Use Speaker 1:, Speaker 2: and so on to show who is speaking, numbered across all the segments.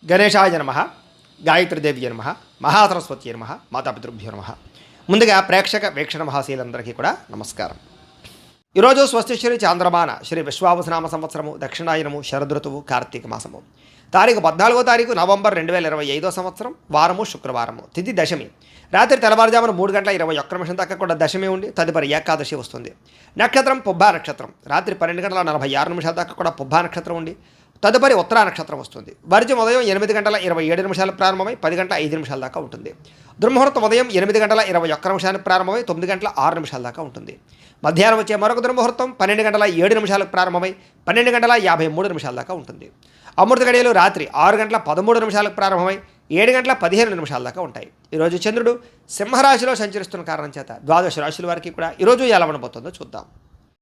Speaker 1: గణేశాయ నమః, గాయత్రీదేవి నమః, మహాసరస్వతి నమః, మాతాపితృభ్యో నమః. ముందుగా ప్రేక్షక వీక్షణ మహాశీలందరికీ కూడా నమస్కారం. ఈరోజు స్వస్తి శ్రీ చాంద్రమాన శ్రీ విశ్వావసనామ సంవత్సరము దక్షిణాయనము శరదృతువు కార్తీక మాసము తారీఖు 14 నవంబర్ 2025 సంవత్సరం వారము శుక్రవారము తిథి దశమి రాత్రి తెల్లవారుజామున 3:21 దాకా కూడా దశమి ఉండి తదుపరి ఏకాదశి వస్తుంది. నక్షత్రం పుబ్బా నక్షత్రం రాత్రి 12:46 దాకా కూడా పుబ్బా నక్షత్రం ఉండి తదుపరి ఉత్తరా నక్షత్రం వస్తుంది. వర్జం ఉదయం 8:27 ప్రారంభమై 10:05 దాకా ఉంటుంది. దుర్ముహూర్తం ఉదయం 8:21 ప్రారంభమై 9:06 దాకా ఉంటుంది. మధ్యాహ్నం వచ్చే మరొక దుర్ముహూర్తం 12:07 ప్రారంభమై 12:53 దాకా ఉంటుంది. అమృత గడియలు రాత్రి 6:13 ప్రారంభమై 7:15 దాకా ఉంటాయి. ఈరోజు చంద్రుడు సింహరాశిలో సంచరిస్తున్న కారణం చేత ద్వాదశ రాశుల వారికి కూడా ఈరోజు ఎలా ఉండబోతుందో చూద్దాం.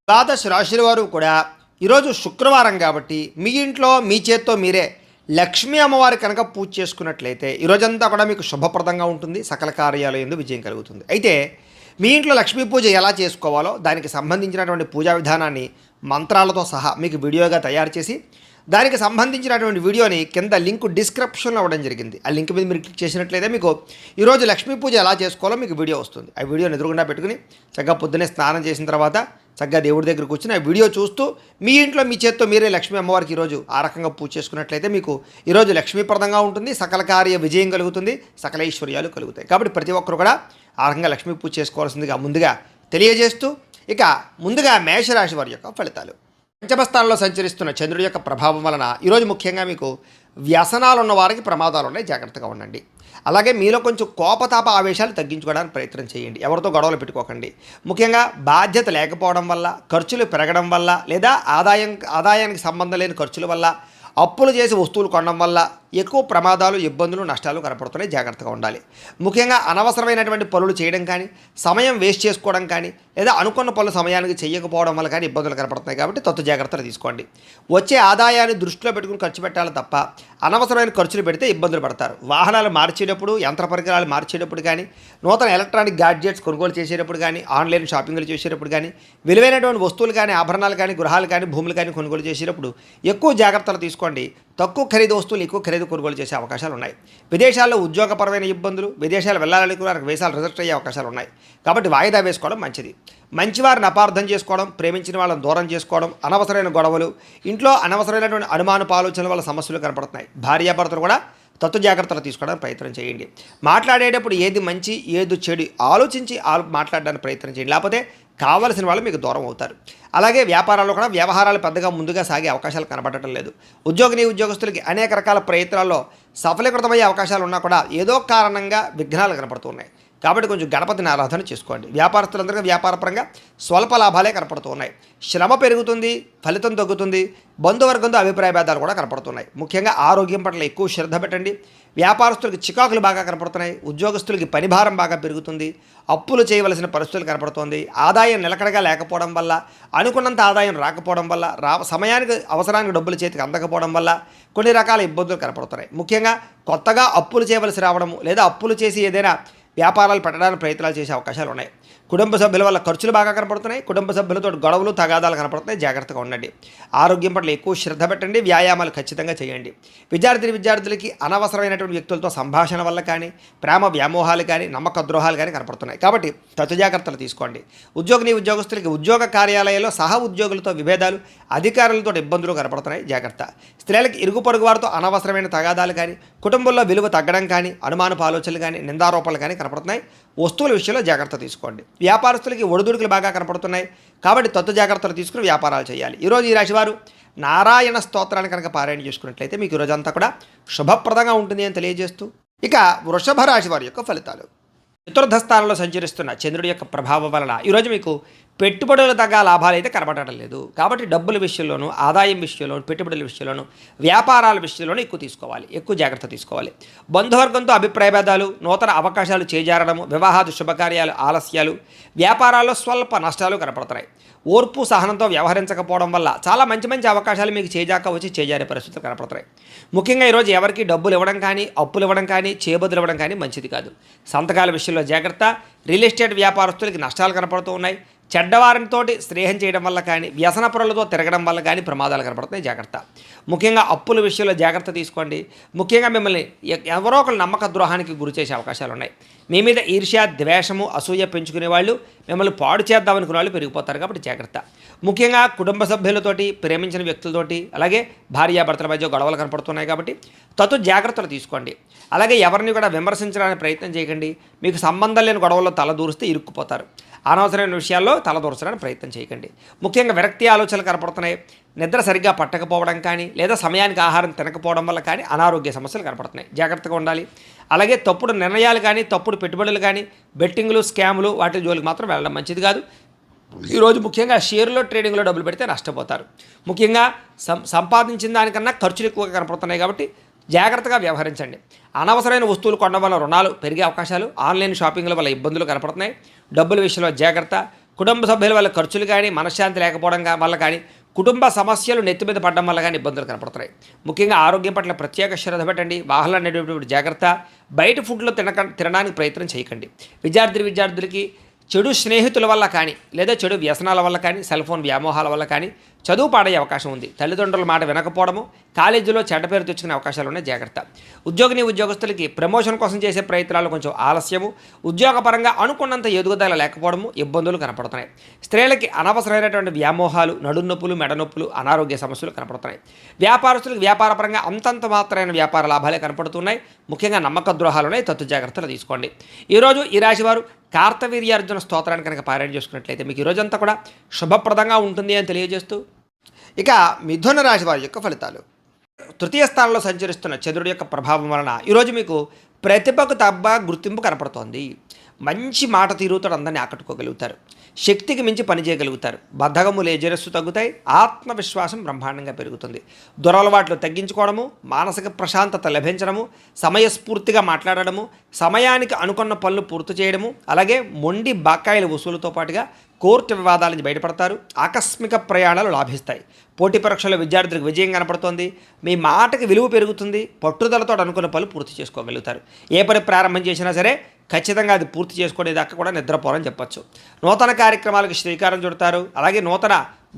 Speaker 1: ద్వాదశ రాశుల వారు కూడా ఈరోజు శుక్రవారం కాబట్టి మీ ఇంట్లో మీ చేత్తో మీరే లక్ష్మీ అమ్మవారి కనుక పూజ చేసుకున్నట్లయితే ఈరోజంతా కూడా మీకు శుభప్రదంగా ఉంటుంది. సకల కార్యాలు యందు విజయం కలుగుతుంది. అయితే మీ ఇంట్లో లక్ష్మీ పూజ ఎలా చేసుకోవాలో దానికి సంబంధించినటువంటి పూజా విధానాన్ని మంత్రాలతో సహా మీకు వీడియోగా తయారు చేసి దానికి సంబంధించినటువంటి వీడియోని కింద లింక్ డిస్క్రిప్షన్లో ఇవ్వడం జరిగింది. ఆ లింక్ మీద మీరు క్లిక్ చేసినట్లయితే మీకు ఈరోజు లక్ష్మీ పూజ ఎలా చేసుకోవాలో మీకు వీడియో వస్తుంది. ఆ వీడియోని ఎదురుగుండా పెట్టుకుని చక్కగా పొద్దున్నే స్నానం చేసిన తర్వాత చక్కగా దేవుడి దగ్గర కూర్చుని ఆ వీడియో చూస్తూ మీ ఇంట్లో మీ చేత్తో మీరే లక్ష్మీ అమ్మవారికి ఈరోజు ఆ రకంగా పూజ చేసుకున్నట్లయితే మీకు ఈరోజు లక్ష్మీప్రదంగా ఉంటుంది. సకల కార్య విజయం కలుగుతుంది. సకల ఐశ్వర్యాలు కలుగుతాయి. కాబట్టి ప్రతి ఒక్కరు కూడా ఆ రకంగా లక్ష్మీ పూజ చేసుకోవాల్సిందిగా ముందుగా తెలియజేస్తూ ఇక ముందుగా మేషరాశి వారి యొక్క ఫలితాలు. పంచమస్థానంలో సంచరిస్తున్న చంద్రుడి యొక్క ప్రభావం వలన ఈరోజు ముఖ్యంగా మీకు వ్యసనాలు ఉన్న వారికి ప్రమాదాలు ఉన్నాయి. జాగ్రత్తగా ఉండండి. అలాగే మీలో కొంచెం కోపతాప ఆవేశాలు తగ్గించుకోవడానికి ప్రయత్నం చేయండి. ఎవరితో గొడవలు పెట్టుకోకండి. ముఖ్యంగా బాధ్యత లేకపోవడం వల్ల, ఖర్చులు పెరగడం వల్ల, లేదా ఆదాయానికి సంబంధం లేని ఖర్చుల వల్ల, అప్పులు చేసి వస్తువులు కొనడం వల్ల ఎక్కువ ప్రమాదాలు, ఇబ్బందులు, నష్టాలు కనపడుతున్నాయి. జాగ్రత్తగా ఉండాలి. ముఖ్యంగా అనవసరమైనటువంటి పనులు చేయడం కానీ, సమయం వేస్ట్ చేసుకోవడం కానీ, లేదా అనుకున్న పనులు సమయానికి చేయకపోవడం వల్ల కానీ ఇబ్బందులు కనపడుతున్నాయి. కాబట్టి తత్తు జాగ్రత్తలు తీసుకోండి. వచ్చే ఆదాయాన్ని దృష్టిలో పెట్టుకుని ఖర్చు పెట్టాలి తప్ప అనవసరమైన ఖర్చులు పెడితే ఇబ్బందులు పడతారు. వాహనాలు మార్చేటప్పుడు, యంత్ర పరికరాలు మార్చేటప్పుడు కానీ, నూతన ఎలక్ట్రానిక్ గాడ్జెట్స్ కొనుగోలు చేసేటప్పుడు కానీ, ఆన్లైన్ షాపింగ్లు చేసేటప్పుడు కానీ, విలువైనటువంటి వస్తువులు కానీ, ఆభరణాలు కానీ, గృహాలు కానీ, భూములు కానీ కొనుగోలు చేసేటప్పుడు ఎక్కువ జాగ్రత్తలు తీసుకోండి. తక్కువ ఖరీదు వస్తువులు ఎక్కువ ఖరీదు కొనుగోలు చేసే అవకాశాలు ఉన్నాయి. విదేశాల్లో ఉద్యోగపరమైన ఇబ్బందులు, విదేశాలు వెళ్ళాలనుకున్న వీసాలు రిజెక్ట్ అయ్యే అవకాశాలు ఉన్నాయి. కాబట్టి వాయిదా వేసుకోవడం మంచిది. మంచివారిని అపార్థం చేసుకోవడం, ప్రేమించిన వాళ్ళని దూరం చేసుకోవడం, అనవసరమైన గొడవలు, ఇంట్లో అనవసరమైనటువంటి అనుమానపు ఆలోచనల వల్ల సమస్యలు కనపడుతున్నాయి. భార్యాభర్తలు కూడా తత్వ జాగ్రత్తలు తీసుకోవడానికి ప్రయత్నం చేయండి. మాట్లాడేటప్పుడు ఏది మంచి ఏది చెడు ఆలోచించి మాట్లాడడానికి ప్రయత్నం చేయండి. లేకపోతే కావలసిన వాళ్ళు మీకు దూరం అవుతారు. అలాగే వ్యాపారాల్లో కూడా వ్యవహారాలు పెద్దగా ముందుగా సాగే అవకాశాలు కనబడటం లేదు. ఉద్యోగస్తులకి అనేక రకాల ప్రయత్నాల్లో సఫలీకృతమయ్యే అవకాశాలు ఉన్నా కూడా ఏదో కారణంగా విఘ్నాలు కనపడుతున్నాయి. కాబట్టి కొంచెం గణపతిని ఆరాధన చేసుకోండి. వ్యాపారస్తులందరికీ వ్యాపారపరంగా స్వల్ప లాభాలే కనపడుతూ ఉన్నాయి. శ్రమ పెరుగుతుంది, ఫలితం తగ్గుతుంది. బంధువర్గంతో అభిప్రాయ భేదాలు కూడా కనపడుతున్నాయి. ముఖ్యంగా ఆరోగ్యం పట్ల ఎక్కువ శ్రద్ధ పెట్టండి. వ్యాపారస్తులకి చికాకులు బాగా కనపడుతున్నాయి. ఉద్యోగస్తులకి పనిభారం బాగా పెరుగుతుంది. అప్పులు చేయవలసిన పరిస్థితులు కనపడుతోంది. ఆదాయం నిలకడగా లేకపోవడం వల్ల, అనుకున్నంత ఆదాయం రాకపోవడం వల్ల, సమయానికి అవసరానికి డబ్బులు చేతికి అందకపోవడం వల్ల కొన్ని రకాల ఇబ్బందులు కనపడుతున్నాయి. ముఖ్యంగా కొత్తగా అప్పులు చేయవలసి రావడము, లేదా అప్పులు చేసి ఏదైనా వ్యాపారాలు పెట్టడానికి ప్రయత్నాలు చేసే అవకాశాలు ఉన్నాయి. కుటుంబ సభ్యుల వల్ల ఖర్చులు బాగా కనపడుతున్నాయి. కుటుంబ సభ్యులతో గొడవలు, తగాదాలు కనపడుతున్నాయి. జాగ్రత్తగా ఉండండి. ఆరోగ్యం పట్ల ఎక్కువ శ్రద్ధ పెట్టండి. వ్యాయామాలు ఖచ్చితంగా చేయండి. విద్యార్థులకి అనవసరమైనటువంటి వ్యక్తులతో సంభాషణ వల్ల కానీ, ప్రేమ వ్యామోహాలు కానీ, నమ్మక ద్రోహాలు కానీ కనపడుతున్నాయి. కాబట్టి తత్తు జాగ్రత్తలు తీసుకోండి. ఉద్యోగస్తులకి ఉద్యోగ కార్యాలయాల్లో సహ ఉద్యోగులతో విభేదాలు, అధికారులతో ఇబ్బందులు కనపడుతున్నాయి. జాగ్రత్త. స్త్రీలకు ఇరుగు పొరుగు వారితో అనవసరమైన తగాదాలు కానీ, కుటుంబంలో విలువ తగ్గడం కానీ, అనుమానపు ఆలోచనలు కానీ, నిందారోపణలు కానీ కనపడుతున్నాయి. వస్తువుల విషయంలో జాగ్రత్త తీసుకోండి. వ్యాపారస్తులకి ఒడిదుడుకులు బాగా కనపడుతున్నాయి. కాబట్టి తత్వ జాగ్రత్తలు తీసుకుని వ్యాపారాలు చేయాలి. ఈరోజు ఈ రాశివారు నారాయణ స్తోత్రాన్ని కనుక పారాయణ చేసుకున్నట్లయితే మీకు ఈరోజంతా కూడా శుభప్రదంగా ఉంటుంది అని తెలియజేస్తూ ఇక వృషభ రాశి వారి యొక్క ఫలితాలు. చతుర్థ స్థానంలో సంచరిస్తున్న చంద్రుడి యొక్క ప్రభావం వలన ఈరోజు మీకు పెట్టుబడులు తగ్గ లాభాలు అయితే కనబడటం లేదు. కాబట్టి డబ్బుల విషయంలోనూ, ఆదాయం విషయంలోనూ, పెట్టుబడుల విషయంలోనూ, వ్యాపారాల విషయంలోనూ ఎక్కువ జాగ్రత్త తీసుకోవాలి. బంధువర్గంతో అభిప్రాయ భేదాలు, నూతన అవకాశాలు చేజారడము, వివాహాది శుభకార్యాలు ఆలస్యాలు, వ్యాపారాల్లో స్వల్ప నష్టాలు కనపడుతున్నాయి. ఓర్పు సహనంతో వ్యవహరించకపోవడం వల్ల చాలా మంచి అవకాశాలు మీకు చేజారే పరిస్థితులు కనపడుతున్నాయి. ముఖ్యంగా ఈరోజు ఎవరికి డబ్బులు ఇవ్వడం కానీ, అప్పులు ఇవ్వడం కానీ, చేబదులు ఇవ్వడం కానీ మంచిది కాదు. సంతకాల విషయంలో జాగ్రత్త. రియల్ ఎస్టేట్ వ్యాపారస్తులకి నష్టాలు కనపడుతూ ఉన్నాయి. చెడ్డవారితోటి స్నేహం చేయడం వల్ల కానీ, వ్యసన పరులతో తిరగడం వల్ల కానీ ప్రమాదాలు కనపడుతున్నాయి, జాగ్రత్త. ముఖ్యంగా అప్పుల విషయంలో జాగ్రత్త తీసుకోండి. ముఖ్యంగా మిమ్మల్ని ఎవరో ఒకరు నమ్మక ద్రోహానికి గురి చేసే అవకాశాలు ఉన్నాయి. మీ మీద ఈర్ష్య, ద్వేషము, అసూయ పెంచుకునే వాళ్ళు, మిమ్మల్ని పాడు చేద్దామనుకునే వాళ్ళు పెరిగిపోతారు, కాబట్టి జాగ్రత్త. ముఖ్యంగా కుటుంబ సభ్యులతోటి, ప్రేమించిన వ్యక్తులతోటి, అలాగే భార్యాభర్తల మధ్య గొడవలు కనపడుతున్నాయి, కాబట్టి జాగ్రత్తలు తీసుకోండి. అలాగే ఎవరిని కూడా విమర్శించడానికి ప్రయత్నం చేయకండి. మీకు సంబంధం లేని గొడవల్లో తలదూరిస్తే ఇరుక్కుపోతారు. అనవసరమైన విషయాల్లో తలదూర్చడానికి ప్రయత్నం చేయకండి. ముఖ్యంగా విరక్తి ఆలోచనలు కనపడుతున్నాయి. నిద్ర సరిగ్గా పట్టకపోవడం కానీ, లేదా సమయానికి ఆహారం తినకపోవడం వల్ల కానీ అనారోగ్య సమస్యలు కనపడుతున్నాయి, జాగ్రత్తగా ఉండాలి. అలాగే తప్పుడు నిర్ణయాలు కానీ, తప్పుడు పెట్టుబడులు కానీ, బెట్టింగ్లు, స్కాములు వాటి జోలికి మాత్రం వెళ్ళడం మంచిది కాదు. ఈరోజు ముఖ్యంగా షేర్లో, ట్రేడింగ్లో డబ్బులు పెడితే నష్టపోతారు. ముఖ్యంగా సంపాదించిన దానికన్నా ఖర్చులు ఎక్కువగా కనపడుతున్నాయి, కాబట్టి జాగ్రత్తగా వ్యవహరించండి. అనవసరమైన వస్తువులు కొనడం వల్ల రుణాలు పెరిగే అవకాశాలు, ఆన్లైన్ షాపింగ్ల వల్ల ఇబ్బందులు కనపడుతున్నాయి. డబ్బుల విషయంలో జాగ్రత్త. కుటుంబ సభ్యుల వల్ల ఖర్చులు కానీ, మనశ్శాంతి లేకపోవడం వల్ల కానీ, కుటుంబ సమస్యలు నెత్తి మీద పడడం వల్ల కానీ ఇబ్బందులు కనపడుతున్నాయి. ముఖ్యంగా ఆరోగ్యం పట్ల ప్రత్యేక శ్రద్ధ పెట్టండి. వాహనాలు నడిపేటప్పుడు జాగ్రత్త. బయట ఫుడ్లో తినడానికి ప్రయత్నం చేయకండి. విద్యార్థులకి చెడు స్నేహితుల వల్ల కానీ, లేదా చెడు వ్యసనాల వల్ల కానీ, సెల్ ఫోన్ వ్యామోహాల వల్ల కానీ చదువు పాడయ్యే అవకాశం ఉంది. తల్లిదండ్రుల మాట వినకపోవడము, కాలేజీలో చెడ్డ పేరు తెచ్చుకునే అవకాశాలు ఉన్నాయి, జాగ్రత్త. ఉద్యోగస్తులకి ప్రమోషన్ కోసం చేసే ప్రయత్నాలు కొంచెం ఆలస్యము, ఉద్యోగపరంగా అనుకున్నంత ఎదుగుదల లేకపోవడము, ఇబ్బందులు కనపడుతున్నాయి. స్త్రీలకి అనవసరమైనటువంటి వ్యామోహాలు, నడునొప్పులు, మెడనొప్పులు, అనారోగ్య సమస్యలు కనపడుతున్నాయి. వ్యాపారస్తులకు వ్యాపారపరంగా అంతంత మాత్రమైన వ్యాపార లాభాలే కనపడుతున్నాయి. ముఖ్యంగా నమ్మక ద్రోహాలు ఉన్నాయి, జాగ్రత్తలు తీసుకోండి. ఈరోజు ఈ రాశివారు కార్తవీర్యార్జున స్తోత్రాన్ని కనుక పారాయణ చేసుకున్నట్లయితే మీకు ఈరోజంతా కూడా శుభప్రదంగా ఉంటుంది అని తెలియజేస్తూ, ఇక మిథున రాశి వారి యొక్క ఫలితాలు. తృతీయ స్థానంలో సంచరిస్తున్న చంద్రుడి యొక్క ప్రభావం వలన ఈరోజు మీకు ప్రతిభకు తగ్గ గుర్తింపు కనపడుతోంది. మంచి మాట తీరుతో అందరినీ ఆకట్టుకోగలుగుతారు. శక్తికి మించి పనిచేయగలుగుతారు. బద్ధకము లేజరస్సు తగ్గుతాయి. ఆత్మవిశ్వాసం బ్రహ్మాండంగా పెరుగుతుంది. దురలవాట్లు తగ్గించుకోవడము, మానసిక ప్రశాంతత లభించడము, సమయస్ఫూర్తిగా మాట్లాడడము, సమయానికి అనుకున్న పనులు పూర్తి చేయడము, అలాగే మొండి బకాయిల వసూలుతో పాటుగా కోర్టు వివాదాల నుంచి బయటపడతారు. ఆకస్మిక ప్రయాణాలు లాభిస్తాయి. పోటీ పరీక్షల్లో విద్యార్థులకు విజయం కనపడుతోంది. మీ మాటకి విలువ పెరుగుతుంది. పట్టుదలతో అనుకున్న పనులు పూర్తి చేసుకోగలుగుతారు. ఏ పని ప్రారంభం చేసినా సరే ఖచ్చితంగా అది పూర్తి చేసుకునేదాకా కూడా నిద్రపోరని చెప్పచ్చు. నూతన కార్యక్రమాలకు శ్రీకారం చుడతారు. అలాగే నూతన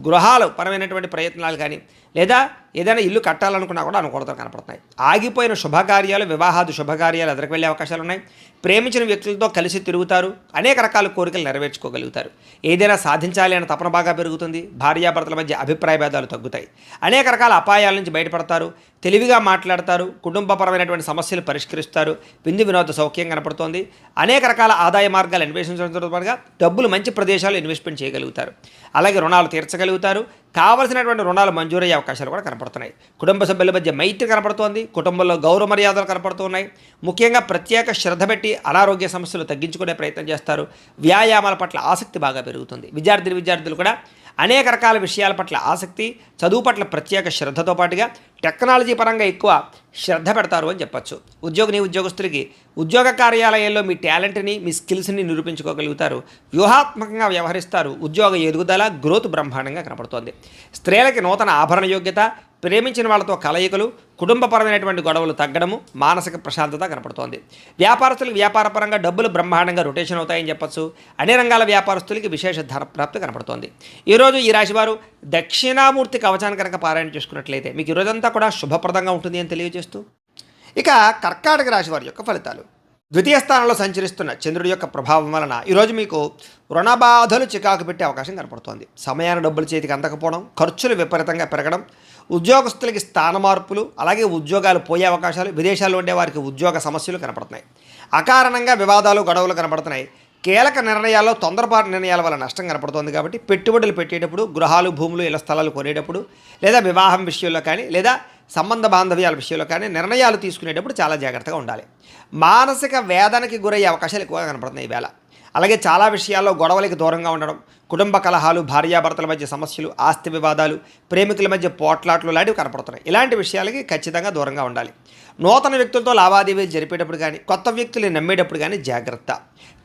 Speaker 1: గృహాలు పరమైనటువంటి ప్రయత్నాలు కానీ, లేదా ఏదైనా ఇల్లు కట్టాలనుకున్నా కూడా అనుకూలతలు కనపడుతున్నాయి. ఆగిపోయిన శుభకార్యాలు, వివాహాది శుభకార్యాలు ఎదురుకు వెళ్ళే అవకాశాలు ఉన్నాయి. ప్రేమించిన వ్యక్తులతో కలిసి తిరుగుతారు. అనేక రకాల కోరికలు నెరవేర్చుకోగలుగుతారు. ఏదైనా సాధించాలి అనే తపన బాగా పెరుగుతుంది. భార్యాభర్తల మధ్య అభిప్రాయ భేదాలు తగ్గుతాయి. అనేక రకాల అపాయాల నుంచి బయటపడతారు. తెలివిగా మాట్లాడతారు. కుటుంబపరమైనటువంటి సమస్యలు పరిష్కరిస్తారు. విందు వినోద సౌఖ్యం కనపడుతోంది. అనేక రకాల ఆదాయ మార్గాలు అన్వేషించడంతో పాటుగా డబ్బులు మంచి ప్రదేశాలు ఇన్వెస్ట్మెంట్ చేయగలుగుతారు. అలాగే రుణాలు తీర్చగలుగుతారు. కావలసినటువంటి రుణాలు మంజూరయ్యే అవకాశాలు కూడా కనపడుతున్నాయి. కుటుంబ సభ్యుల మధ్య మైత్రి కనపడుతోంది. కుటుంబంలో గౌరవ మర్యాదలు కనపడుతున్నాయి. ముఖ్యంగా ప్రత్యేక శ్రద్ధ పెట్టి అనారోగ్య సమస్యలు తగ్గించుకునే ప్రయత్నం చేస్తారు. వ్యాయామాల పట్ల ఆసక్తి బాగా పెరుగుతుంది. విద్యార్థులు కూడా అనేక రకాల విషయాల పట్ల ఆసక్తి, చదువు పట్ల ప్రత్యేక శ్రద్ధతో పాటుగా టెక్నాలజీ పరంగా ఎక్కువ శ్రద్ధ పెడతారు అని చెప్పచ్చు. ఉద్యోగస్తులకి ఉద్యోగ కార్యాలయాల్లో మీ టాలెంట్ని, మీ స్కిల్స్ని నిరూపించుకోగలుగుతారు. వ్యూహాత్మకంగా వ్యవహరిస్తారు. ఉద్యోగ ఎదుగుదల, గ్రోత్ బ్రహ్మాండంగా కనపడుతోంది. స్త్రీలకి నూతన ఆభరణ యోగ్యత, ప్రేమించిన వాళ్ళతో కలయికలు, కుటుంబపరమైనటువంటి గొడవలు తగ్గడము, మానసిక ప్రశాంతత కనపడుతోంది. వ్యాపారస్తులకు వ్యాపారపరంగా డబ్బులు బ్రహ్మాండంగా రొటేషన్ అవుతాయని చెప్పచ్చు. అన్ని రంగాల వ్యాపారస్తులకి విశేష ధన ప్రాప్తి కనపడుతోంది. ఈరోజు ఈ రాశివారు దక్షిణామూర్తి కవచాన్ని కనుక పారాయణ చేసుకున్నట్లయితే మీకు ఈరోజంతా కూడా శుభప్రదంగా ఉంటుంది అని తెలియజేస్తూ, ఇక కర్కాటక రాశి వారి యొక్క ఫలితాలు. ద్వితీయ స్థానంలో సంచరిస్తున్న చంద్రుడి యొక్క ప్రభావం వలన ఈరోజు మీకు రుణ బాధలు చికాకు పెట్టే అవకాశం కనపడుతోంది. సమయాన్ని డబ్బులు చేతికి అందకపోవడం, ఖర్చులు విపరీతంగా పెరగడం, ఉద్యోగస్తులకి స్థాన మార్పులు, అలాగే ఉద్యోగాలు పోయే అవకాశాలు, విదేశాల్లో ఉండే వారికి ఉద్యోగ సమస్యలు కనపడుతున్నాయి. అకారణంగా వివాదాలు, గొడవలు కనపడుతున్నాయి. కీలక నిర్ణయాల్లో తొందరపాటు నిర్ణయాల వల్ల నష్టం కనపడుతోంది. కాబట్టి పెట్టుబడులు పెట్టేటప్పుడు, గృహాలు, భూములు, ఇళ్ల స్థలాలు కొనేటప్పుడు, లేదా వివాహం విషయంలో కానీ, లేదా సంబంధ బాంధవ్యాల విషయంలో కానీ నిర్ణయాలు తీసుకునేటప్పుడు చాలా జాగ్రత్తగా ఉండాలి. మానసిక వేదనకి గురయ్యే అవకాశాలు ఎక్కువగా కనపడుతున్నాయి ఈవేళ. అలాగే చాలా విషయాల్లో గొడవలకి దూరంగా ఉండడం, కుటుంబ కలహాలు, భార్యాభర్తల మధ్య సమస్యలు, ఆస్తి వివాదాలు, ప్రేమికుల మధ్య పోట్లాట్లు లాంటివి కనపడుతున్నాయి. ఇలాంటి విషయాలకి ఖచ్చితంగా దూరంగా ఉండాలి. నూతన వ్యక్తులతో లావాదేవీలు జరిపేటప్పుడు కానీ, కొత్త వ్యక్తులు నమ్మేటప్పుడు కానీ జాగ్రత్త.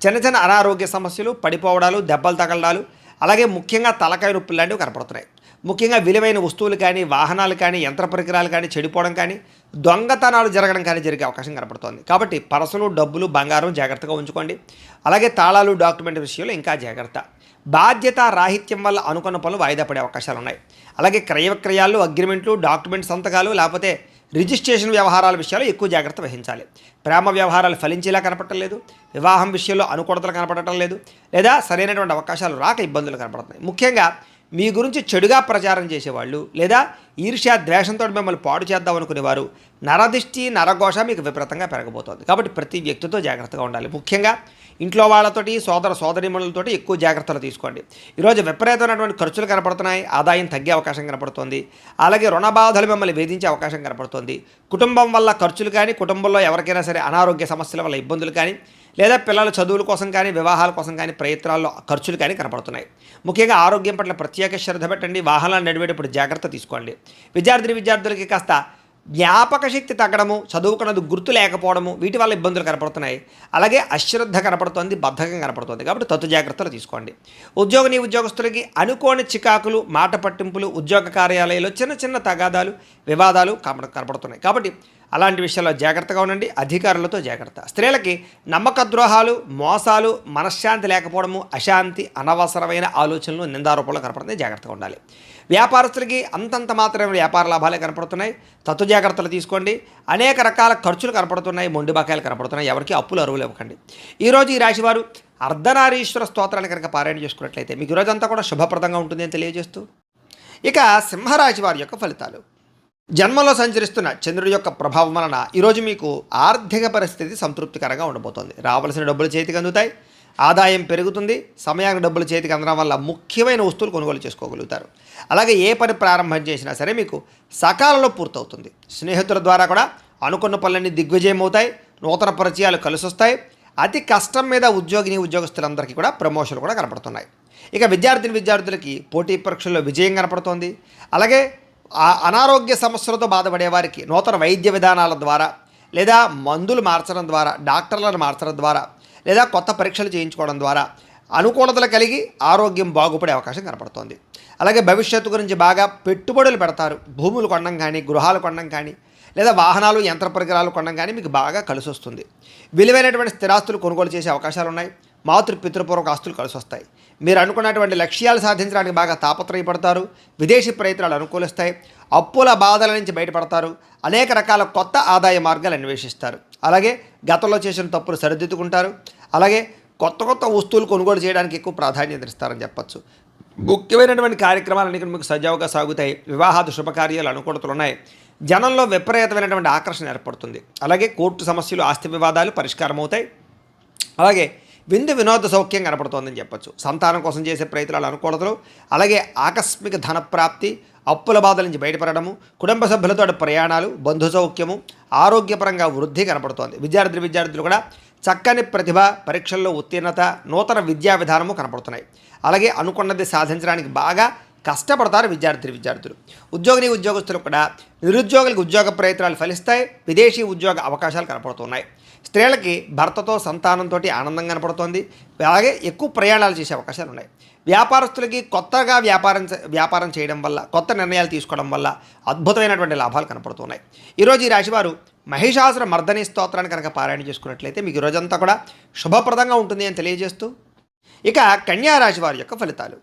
Speaker 1: చిన్న అనారోగ్య సమస్యలు, పడిపోవడాలు, దెబ్బలు తగలడాలు, అలాగే ముఖ్యంగా తలకాయ నొప్పులు లాంటివి కనపడుతున్నాయి. ముఖ్యంగా విలువైన వస్తువులు కానీ, వాహనాలు కానీ, యంత్ర పరికరాలు కానీ చెడిపోవడం కానీ, దొంగతనాలు జరగడం కానీ జరిగే అవకాశం కనపడుతోంది. కాబట్టి పర్సులు, డబ్బులు, బంగారం జాగ్రత్తగా ఉంచుకోండి. అలాగే తాళాలు, డాక్యుమెంట్ విషయంలో ఇంకా జాగ్రత్త. బాధ్యత రాహిత్యం వల్ల అనుకున్న పనులు వాయిదా పడే అవకాశాలు ఉన్నాయి. అలాగే క్రయ విక్రయాలు, అగ్రిమెంట్లు, డాక్యుమెంట్ సంతకాలు లేకపోతే రిజిస్ట్రేషన్ వ్యవహారాల విషయాలు ఎక్కువ జాగ్రత్త వహించాలి. ప్రేమ వ్యవహారాలు ఫలించేలా కనపడటం లేదు, వివాహం విషయంలో అనుకూలతలు కనపడటం లేదు, లేదా సరైనటువంటి అవకాశాలు రాక ఇబ్బందులు కనపడుతున్నాయి. ముఖ్యంగా మీ గురించి చెడుగా ప్రచారం చేసేవాళ్ళు లేదా ఈర్ష్య ద్వేషంతో మిమ్మల్ని పాడు చేద్దాం అనుకునేవారు నరదిష్టి నరఘోష మీకు విపరీతంగా పెరగబోతోంది. కాబట్టి ప్రతి వ్యక్తితో జాగ్రత్తగా ఉండాలి. ముఖ్యంగా ఇంట్లో వాళ్ళతోటి సోదర సోదరీమణులతోటి ఎక్కువ జాగ్రత్తలు తీసుకోండి. ఈరోజు విపరీతమైనటువంటి ఖర్చులు కనపడుతున్నాయి, ఆదాయం తగ్గే అవకాశం కనపడుతుంది. అలాగే రుణ బాధలు మిమ్మల్ని వేధించే అవకాశం కనపడుతుంది. కుటుంబం వల్ల ఖర్చులు కానీ, కుటుంబంలో ఎవరికైనా సరే అనారోగ్య సమస్యల వల్ల ఇబ్బందులు కానీ, లేదా పిల్లల చదువుల కోసం కానీ, వివాహాల కోసం కానీ ప్రయత్నాల్లో ఖర్చులు కానీ కనపడుతున్నాయి. ముఖ్యంగా ఆరోగ్యం పట్ల ప్రత్యేక శ్రద్ధ పెట్టండి. వాహనాలు నడిపేటప్పుడు జాగ్రత్త తీసుకోండి. విద్యార్థులకి కాస్త జ్ఞాపక శక్తి తగ్గడము, చదువుకున్నది గుర్తు లేకపోవడము, వీటి వల్ల ఇబ్బందులు కనపడుతున్నాయి. అలాగే అశ్రద్ధ కనపడుతుంది, బద్ధకం కనపడుతుంది. కాబట్టి తత్తు జాగ్రత్తలు తీసుకోండి. ఉద్యోగస్తులకి అనుకోని చికాకులు, మాట పట్టింపులు, ఉద్యోగ కార్యాలయాల్లో చిన్న చిన్న తగాదాలు, వివాదాలు కనపడుతున్నాయి. కాబట్టి అలాంటి విషయాల్లో జాగ్రత్తగా ఉండండి. అధికారులతో జాగ్రత్త. స్త్రీలకి నమ్మక ద్రోహాలు, మోసాలు, మనశ్శాంతి లేకపోవడము, అశాంతి, అనవసరమైన ఆలోచనలు, నిందారోపణలు కనపడుతున్నాయి. జాగ్రత్తగా ఉండాలి. వ్యాపారస్తులకి అంతంత మాత్రమే వ్యాపార లాభాలే కనపడుతున్నాయి. తత్తు జాగ్రత్తలు తీసుకోండి. అనేక రకాల ఖర్చులు కనపడుతున్నాయి, మొండి బకాయిలు కనపడుతున్నాయి. ఎవరికి అప్పులు అరువులు ఇవ్వకండి. ఈరోజు ఈ రాశివారు అర్ధనారీశ్వర స్తోత్రాన్ని కనుక పారాయణ చేసుకున్నట్లయితే మీకు ఈరోజంతా కూడా శుభప్రదంగా ఉంటుంది అని తెలియజేస్తూ, ఇక సింహరాశి వారి యొక్క ఫలితాలు. జన్మలో సంచరిస్తున్న చంద్రుడి యొక్క ప్రభావం వలన ఈరోజు మీకు ఆర్థిక పరిస్థితి సంతృప్తికరంగా ఉండబోతోంది. రావాల్సిన డబ్బులు చేతికి అందుతాయి, ఆదాయం పెరుగుతుంది. సమయానికి డబ్బులు చేతికి అందడం వల్ల ముఖ్యమైన వస్తువులు కొనుగోలు చేసుకోగలుగుతారు. అలాగే ఏ పని ప్రారంభం చేసినా సరే మీకు సకాలంలో పూర్తవుతుంది. స్నేహితుల ద్వారా కూడా అనుకున్న పనులన్నీ దిగ్విజయం అవుతాయి. నూతన పరిచయాలు కలిసొస్తాయి. అతి కష్టం మీద ఉద్యోగస్తులందరికీ కూడా ప్రమోషన్లు కూడా కనపడుతున్నాయి. ఇక విద్యార్థులకి పోటీ పరీక్షల్లో విజయం కనపడుతోంది. అలాగే అనారోగ్య సమస్యలతో బాధపడే వారికి నూతన వైద్య విధానాల ద్వారా, లేదా మందులు మార్చడం ద్వారా, డాక్టర్లను మార్చడం ద్వారా, లేదా కొత్త పరీక్షలు చేయించుకోవడం ద్వారా అనుకూలతలు కలిగి ఆరోగ్యం బాగుపడే అవకాశం కనపడుతోంది. అలాగే భవిష్యత్తు గురించి బాగా పెట్టుబడులు పెడతారు. భూములు కొనడం కానీ, గృహాలు కొనడం కానీ, లేదా వాహనాలు, యంత్ర పరికరాలు కొనడం కానీ మీకు బాగా కలిసి వస్తుంది. విలువైనటువంటి స్థిరాస్తులు కొనుగోలు చేసే అవకాశాలు ఉన్నాయి. పితృపూర్వక ఆస్తులు కలిసి వస్తాయి. మీరు అనుకున్నటువంటి లక్ష్యాలు సాధించడానికి బాగా తాపత్రయపడతారు. విదేశీ ప్రయత్నాలు అనుకూలిస్తాయి. అప్పుల బాధల నుంచి బయటపడతారు. అనేక రకాల కొత్త ఆదాయ మార్గాలు అన్వేషిస్తారు. అలాగే గతంలో చేసిన తప్పులు సరిదిద్దుకుంటారు. అలాగే కొత్త వస్తువులు కొనుగోలు చేయడానికి ఎక్కువ ప్రాధాన్యత ఇస్తారని చెప్పచ్చు. ముఖ్యమైనటువంటి కార్యక్రమాలన్నీ మీకు సజావుగా సాగుతాయి. వివాహాది శుభకార్యాలు అనుకూలతలు ఉన్నాయి. జనంలో విపరీతమైనటువంటి ఆకర్షణ ఏర్పడుతుంది. అలాగే కోర్టు సమస్యలు, ఆస్తి వివాదాలు పరిష్కారం అవుతాయి. అలాగే వినోద సౌఖ్యం కనపడుతోందని చెప్పచ్చు. సంతానం కోసం చేసే ప్రయత్నాలు అనుకూలతలు, అలాగే ఆకస్మిక ధనప్రాప్తి, అప్పుల బాధల నుంచి బయటపడము, కుటుంబ సభ్యులతో ప్రయాణాలు, బంధు సౌఖ్యము, ఆరోగ్యపరంగా వృద్ధి కనపడుతోంది. విద్యార్థులు కూడా చక్కని ప్రతిభ, పరీక్షల్లో ఉత్తీర్ణత, నూతన విద్యా విధానము కనపడుతున్నాయి. అలాగే అనుకున్నది సాధించడానికి బాగా కష్టపడతారు విద్యార్థులు. ఉద్యోగస్తులు కూడా నిరుద్యోగులకు ఉద్యోగ ప్రయత్నాలు ఫలిస్తాయి. విదేశీ ఉద్యోగ అవకాశాలు కనపడుతున్నాయి. స్త్రీలకి భర్తతో, సంతానంతో ఆనందం కనపడుతోంది. అలాగే ఎక్కువ ప్రయాణాలు చేసే అవకాశాలు ఉన్నాయి. వ్యాపారస్తులకి కొత్తగా వ్యాపారం చేయడం వల్ల, కొత్త నిర్ణయాలు తీసుకోవడం వల్ల అద్భుతమైనటువంటి లాభాలు కనపడుతున్నాయి. ఈరోజు ఈ రాశివారు మహిషాసుర మర్దని స్తోత్రాన్ని కనుక పారాయణ చేసుకున్నట్లయితే మీకు ఈరోజంతా కూడా శుభప్రదంగా ఉంటుంది అని తెలియజేస్తూ, ఇక కన్యా రాశి వారి యొక్క ఫలితాలు.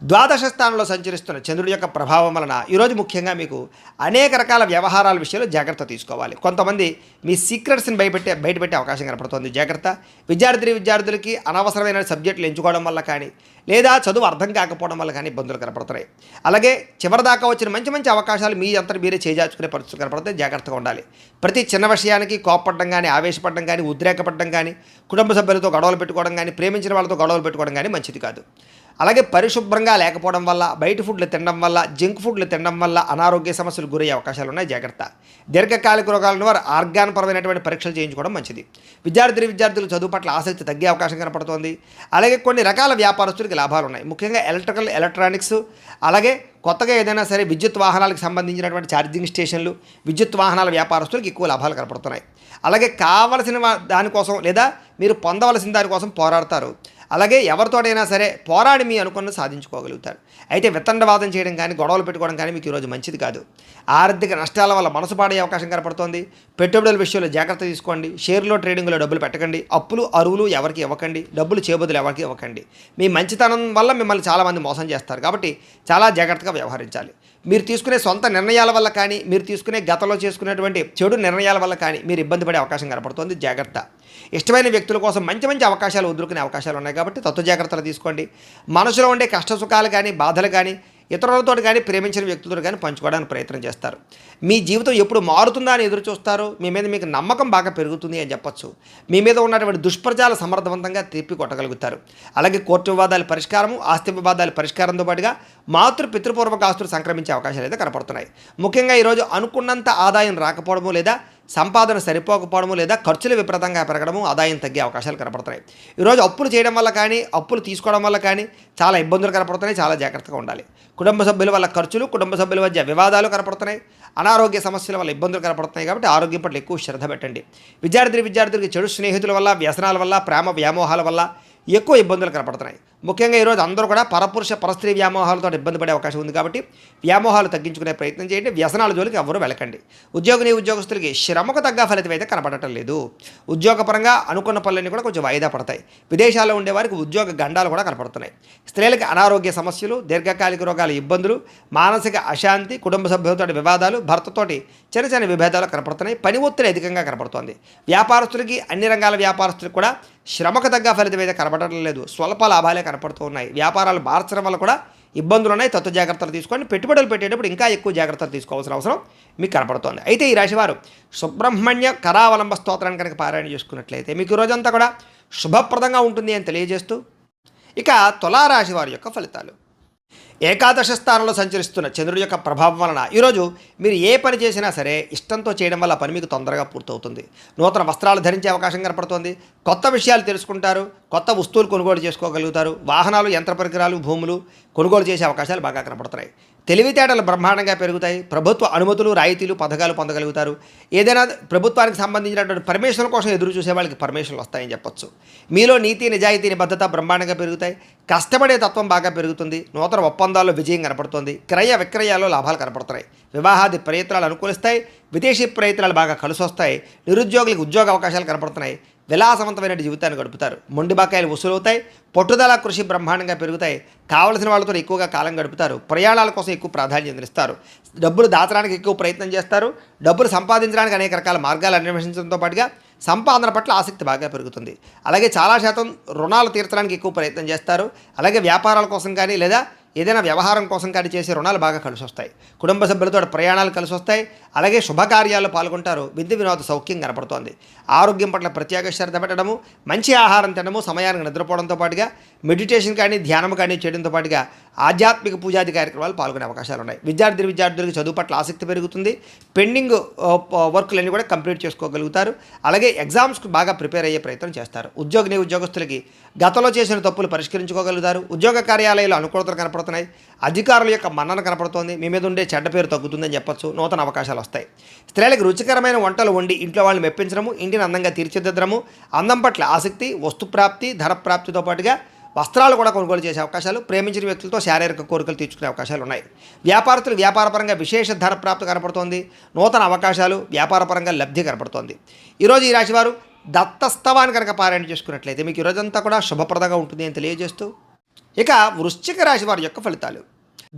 Speaker 1: ద్వాదశ స్థానంలో సంచరిస్తున్న చంద్రుడి యొక్క ప్రభావం వలన ఈరోజు ముఖ్యంగా మీకు అనేక రకాల వ్యవహారాల విషయంలో జాగ్రత్త తీసుకోవాలి. కొంతమంది మీ సీక్రెట్స్ని బయటపెట్టే అవకాశం కనపడుతుంది. జాగ్రత్త. విద్యార్థులకి అనవసరమైన సబ్జెక్టులు ఎంచుకోవడం వల్ల కానీ, లేదా చదువు అర్థం కాకపోవడం వల్ల కానీ ఇబ్బందులు కనపడుతున్నాయి. అలాగే చివరిదాకా వచ్చిన మంచి అవకాశాలు మీ అంతా మీరే చేజార్చుకునే పరిస్థితులు కనపడతాయి. జాగ్రత్తగా ఉండాలి. ప్రతి చిన్న విషయానికి కోపపడడం కానీ, ఆవేశపడడం కానీ, ఉద్రేకపడడం కానీ, కుటుంబ సభ్యులతో గొడవలు పెట్టుకోవడం కానీ, ప్రేమించిన వాళ్ళతో గొడవలు పెట్టుకోవడం కానీ మంచిది కాదు. అలాగే పరిశుభ్రంగా లేకపోవడం వల్ల, బయట ఫుడ్లు తినడం వల్ల, జంక్ ఫుడ్లు తినడం వల్ల అనారోగ్య సమస్యలు గురయ్యే అవకాశాలు ఉన్నాయి. జాగ్రత్త. దీర్ఘకాలిక రోగాలను వారు ఆర్గాన్ పరీక్షలు చేయించుకోవడం మంచిది. విద్యార్థులు చదువు పట్ల ఆసక్తి తగ్గే అవకాశం కనపడుతోంది. అలాగే కొన్ని రకాల వ్యాపారస్తులకి లాభాలు ఉన్నాయి. ముఖ్యంగా ఎలక్ట్రానిక్స్, అలాగే కొత్తగా ఏదైనా సరే విద్యుత్ వాహనాలకు సంబంధించినటువంటి ఛార్జింగ్ స్టేషన్లు, విద్యుత్ వాహనాల వ్యాపారస్తులకు ఎక్కువ లాభాలు కనపడుతున్నాయి. అలాగే కావలసిన దానికోసం, లేదా మీరు పొందవలసిన దానికోసం పోరాడతారు. అలాగే ఎవరితోటైనా సరే పోరాడి మీ అనుకున్నది సాధించుకోగలుగుతారు. అయితే వితండవాదం చేయడం కానీ, గొడవలు పెట్టుకోవడం కానీ మీకు ఈరోజు మంచిది కాదు. ఆర్థిక నష్టాల వల్ల మనసు పాడే అవకాశం కనపడుతోంది. పెట్టుబడుల విషయంలో జాగ్రత్త తీసుకోండి. షేర్లో ట్రేడింగ్లో డబ్బులు పెట్టకండి. అప్పులు అరువులు ఎవరికి ఇవ్వకండి. డబ్బులు చేబదులు ఎవరికి ఇవ్వకండి. మీ మంచితనం వల్ల మిమ్మల్ని చాలామంది మోసం చేస్తారు కాబట్టి చాలా జాగ్రత్తగా వ్యవహరించాలి. మీరు తీసుకునే సొంత నిర్ణయాల వల్ల కానీ, మీరు తీసుకునే గతంలో చేసుకునేటువంటి చెడు నిర్ణయాల వల్ల కానీ మీరు ఇబ్బంది పడే అవకాశం కనపడుతోంది. జాగ్రత్త. ఇష్టమైన వ్యక్తుల కోసం మంచి మంచి అవకాశాలు వదులుకునే అవకాశాలు ఉన్నాయి కాబట్టి జాగ్రత్తలు తీసుకోండి. మనసులో ఉండే కష్ట సుఖాలు కానీ, బాధలు కానీ ఇతరులతో కానీ, ప్రేమించిన వ్యక్తులతో కానీ పంచుకోవడానికి ప్రయత్నం చేస్తారు. మీ జీవితం ఎప్పుడు మారుతుందా అని ఎదురు చూస్తారు. మీ మీద మీకు నమ్మకం బాగా పెరుగుతుంది అని చెప్పొచ్చు. మీ మీద ఉన్నటువంటి దుష్ప్రచారాలు సమర్థవంతంగా తిప్పి కొట్టగలుగుతారు. అలాగే కోర్టు వివాదాల పరిష్కారము, ఆస్తి వివాదాల పరిష్కారంతో పాటుగా పితృపూర్వక ఆస్తులు సంక్రమించే అవకాశాలు అయితే కనపడుతున్నాయి. ముఖ్యంగా ఈరోజు అనుకున్నంత ఆదాయం రాకపోవడము, లేదా సంపాదన సరిపోకపోవడము, లేదా ఖర్చులు విపరీతంగా పెరగడము, ఆదాయం తగ్గే అవకాశాలు కనపడుతున్నాయి. ఈరోజు అప్పులు చేయడం వల్ల కానీ, అప్పులు తీసుకోవడం వల్ల కానీ చాలా ఇబ్బందులు కనపడుతున్నాయి. చాలా జాగ్రత్తగా ఉండాలి. కుటుంబ సభ్యుల వల్ల ఖర్చులు, కుటుంబ సభ్యుల మధ్య వివాదాలు కనపడుతున్నాయి. అనారోగ్య సమస్యల వల్ల ఇబ్బందులు కనపడుతున్నాయి కాబట్టి ఆరోగ్యం పట్ల ఎక్కువ శ్రద్ధ పెట్టండి. విద్యార్థులకి చెడు స్నేహితుల వల్ల, వ్యసనాల వల్ల, ప్రేమ వ్యామోహాల వల్ల ఎక్కువ ఇబ్బందులు కనపడుతున్నాయి. ముఖ్యంగా ఈరోజు అందరూ కూడా పరపురుష పరస్త్రీ వ్యామోహాలతో ఇబ్బంది పడే అవకాశం ఉంది కాబట్టి వ్యామోహాలు తగ్గించుకునే ప్రయత్నం చేయండి. వ్యసనాల జోలికి ఎవరు వెళ్ళకండి. ఉద్యోగస్తులకి శ్రమకు తగ్గ ఫలితం అయితే కనపడటం లేదు. ఉద్యోగపరంగా అనుకున్న పనులన్నీ కూడా కొంచెం వాయిదా పడతాయి. విదేశాల్లో ఉండేవారికి ఉద్యోగ గండాలు కూడా కనపడుతున్నాయి. స్త్రీలకి అనారోగ్య సమస్యలు, దీర్ఘకాలిక రోగాల ఇబ్బందులు, మానసిక అశాంతి, కుటుంబ సభ్యులతో వివాదాలు, భర్తతోటి చిన్న చిన్న విభేదాలు కనపడుతున్నాయి. పని ఒత్తిడి అధికంగా కనపడుతోంది. వ్యాపారస్తులకి, అన్ని రంగాల వ్యాపారస్తులకు కూడా శ్రమకు తగ్గ ఫలితం అయితే కనపడటం లేదు. స్వల్ప లాభాలే కనపడుతూ ఉన్నాయి. వ్యాపారాలు మార్చడం వల్ల కూడా ఇబ్బందులు ఉన్నాయి. జాగ్రత్తలు తీసుకోండి. పెట్టుబడులు పెట్టేటప్పుడు ఇంకా ఎక్కువ జాగ్రత్తలు తీసుకోవాల్సిన అవసరం మీకు కనపడుతోంది. అయితే ఈ రాశివారు సుబ్రహ్మణ్య కరావలంబ స్తోత్రాన్ని కనుక పారాయణ చేసుకున్నట్లయితే మీకు రోజంతా కూడా శుభప్రదంగా ఉంటుంది అని తెలియజేస్తూ, ఇక తులారాశి వారి యొక్క ఫలితాలు. ఏకాదశ స్థానంలో సంచరిస్తున్న చంద్రుడి యొక్క ప్రభావం వలన ఈరోజు మీరు ఏ పని చేసినా సరే ఇష్టంతో చేయడం వల్ల పని మీకు తొందరగా పూర్తవుతుంది. నూతన వస్త్రాలు ధరించే అవకాశం కనపడుతోంది. కొత్త విషయాలు తెలుసుకుంటారు. కొత్త వస్తువులు కొనుగోలు చేసుకోగలుగుతారు. వాహనాలు, యంత్ర పరికరాలు, భూములు కొనుగోలు చేసే అవకాశాలు బాగా కనపడుతున్నాయి. తెలివితేటలు బ్రహ్మాండంగా పెరుగుతాయి. ప్రభుత్వ అనుమతులు, రాయితీలు, పథకాలు పొందగలుగుతారు. ఏదైనా ప్రభుత్వానికి సంబంధించినటువంటి పర్మిషన్ కోసం ఎదురు చూసే వాళ్ళకి పర్మిషన్లు వస్తాయని చెప్పొచ్చు. మీలో నీతి, నిజాయితీ, నిబద్ధత బ్రహ్మాండంగా పెరుగుతాయి. కష్టపడే తత్వం బాగా పెరుగుతుంది. నూతన ఒప్పందాల్లో విజయం కనపడుతుంది. క్రయ విక్రయాల్లో లాభాలు కనపడుతున్నాయి. వివాహాది ప్రయత్నాలు అనుకూలిస్తాయి. విదేశీ ప్రయత్నాలు బాగా కలిసి వస్తాయి. నిరుద్యోగులకు ఉద్యోగ అవకాశాలు కనపడుతున్నాయి. విలాసవంతమైన జీవితాన్ని గడుపుతారు. మొండి బకాయిలు వసూలవుతాయి. పట్టుదల, కృషి బ్రహ్మాండంగా పెరుగుతాయి. కావలసిన వాళ్ళతో ఎక్కువగా కాలం గడుపుతారు. ప్రయాణాల కోసం ఎక్కువ ప్రాధాన్యత ఇస్తారు. డబ్బులు దాచడానికి ఎక్కువ ప్రయత్నం చేస్తారు. డబ్బులు సంపాదించడానికి అనేక రకాల మార్గాలు అన్వేషించడంతో పాటుగా సంపాదన పట్ల ఆసక్తి బాగా పెరుగుతుంది. అలాగే చాలా శాతం రుణాలు తీర్చడానికి ఎక్కువ ప్రయత్నం చేస్తారు. అలాగే వ్యాపారాల కోసం కానీ, లేదా ఏదైనా వ్యవహారం కోసం కానీ చేసే రుణాలు బాగా కలిసి వస్తాయి. కుటుంబ సభ్యులతో ప్రయాణాలు కలిసి వస్తాయి. అలాగే శుభకార్యాల్లో పాల్గొంటారు. విద్య వినోద సౌఖ్యం కనపడుతోంది. ఆరోగ్యం పట్ల ప్రత్యేక శ్రద్ధ పెట్టడము, మంచి ఆహారం తినడము, సమయానికి నిద్రపోవడంతో పాటుగా మెడిటేషన్ కానీ, ధ్యానం కానీ చేయడంతో పాటుగా ఆధ్యాత్మిక పూజాది కార్యక్రమాలు పాల్గొనే అవకాశాలు ఉన్నాయి. విద్యార్థులకు చదువు పట్ల ఆసక్తి పెరుగుతుంది. పెండింగ్ వర్క్లన్నీ కూడా కంప్లీట్ చేసుకోగలుగుతారు. అలాగే ఎగ్జామ్స్కి బాగా ప్రిపేర్ అయ్యే ప్రయత్నం చేస్తారు. ఉద్యోగస్తులకి గతంలో చేసిన తప్పులు పరిష్కరించుకోగలుగుతారు. ఉద్యోగ కార్యాలయాలు అనుకూలతలు కనపడుతున్నాయి. అధికారుల యొక్క మన్నన కనపడుతోంది. మీ మీద ఉండే చెడ్డ పేరు తగ్గుతుందని చెప్పొచ్చు. నూతన అవకాశాలు వస్తాయి. స్త్రీలకు రుచికరమైన వంటలు వండి ఇంట్లో వాళ్ళని మెప్పించడము, ఇంటిని అందంగా తీర్చిదిద్దడము, అందం పట్ల ఆసక్తి, వస్తుప్రాప్తి, ధన ప్రాప్తితో పాటుగా వస్త్రాలు కూడా కొనుగోలు చేసే అవకాశాలు, ప్రేమించిన వ్యక్తులతో శారీరక కోరికలు తీర్చుకునే అవకాశాలు ఉన్నాయి. వ్యాపారస్తులు వ్యాపారపరంగా విశేష ధన ప్రాప్తి కనపడుతోంది. నూతన అవకాశాలు, వ్యాపారపరంగా లబ్ధి కనపడుతోంది. ఈరోజు ఈ రాశివారు దత్తస్తవాన్ని కనుక పారాయణ చేసుకున్నట్లయితే మీకు ఈరోజంతా కూడా శుభప్రదంగా ఉంటుంది అని తెలియజేస్తూ, ఇక వృశ్చిక రాశి వారి యొక్క ఫలితాలు.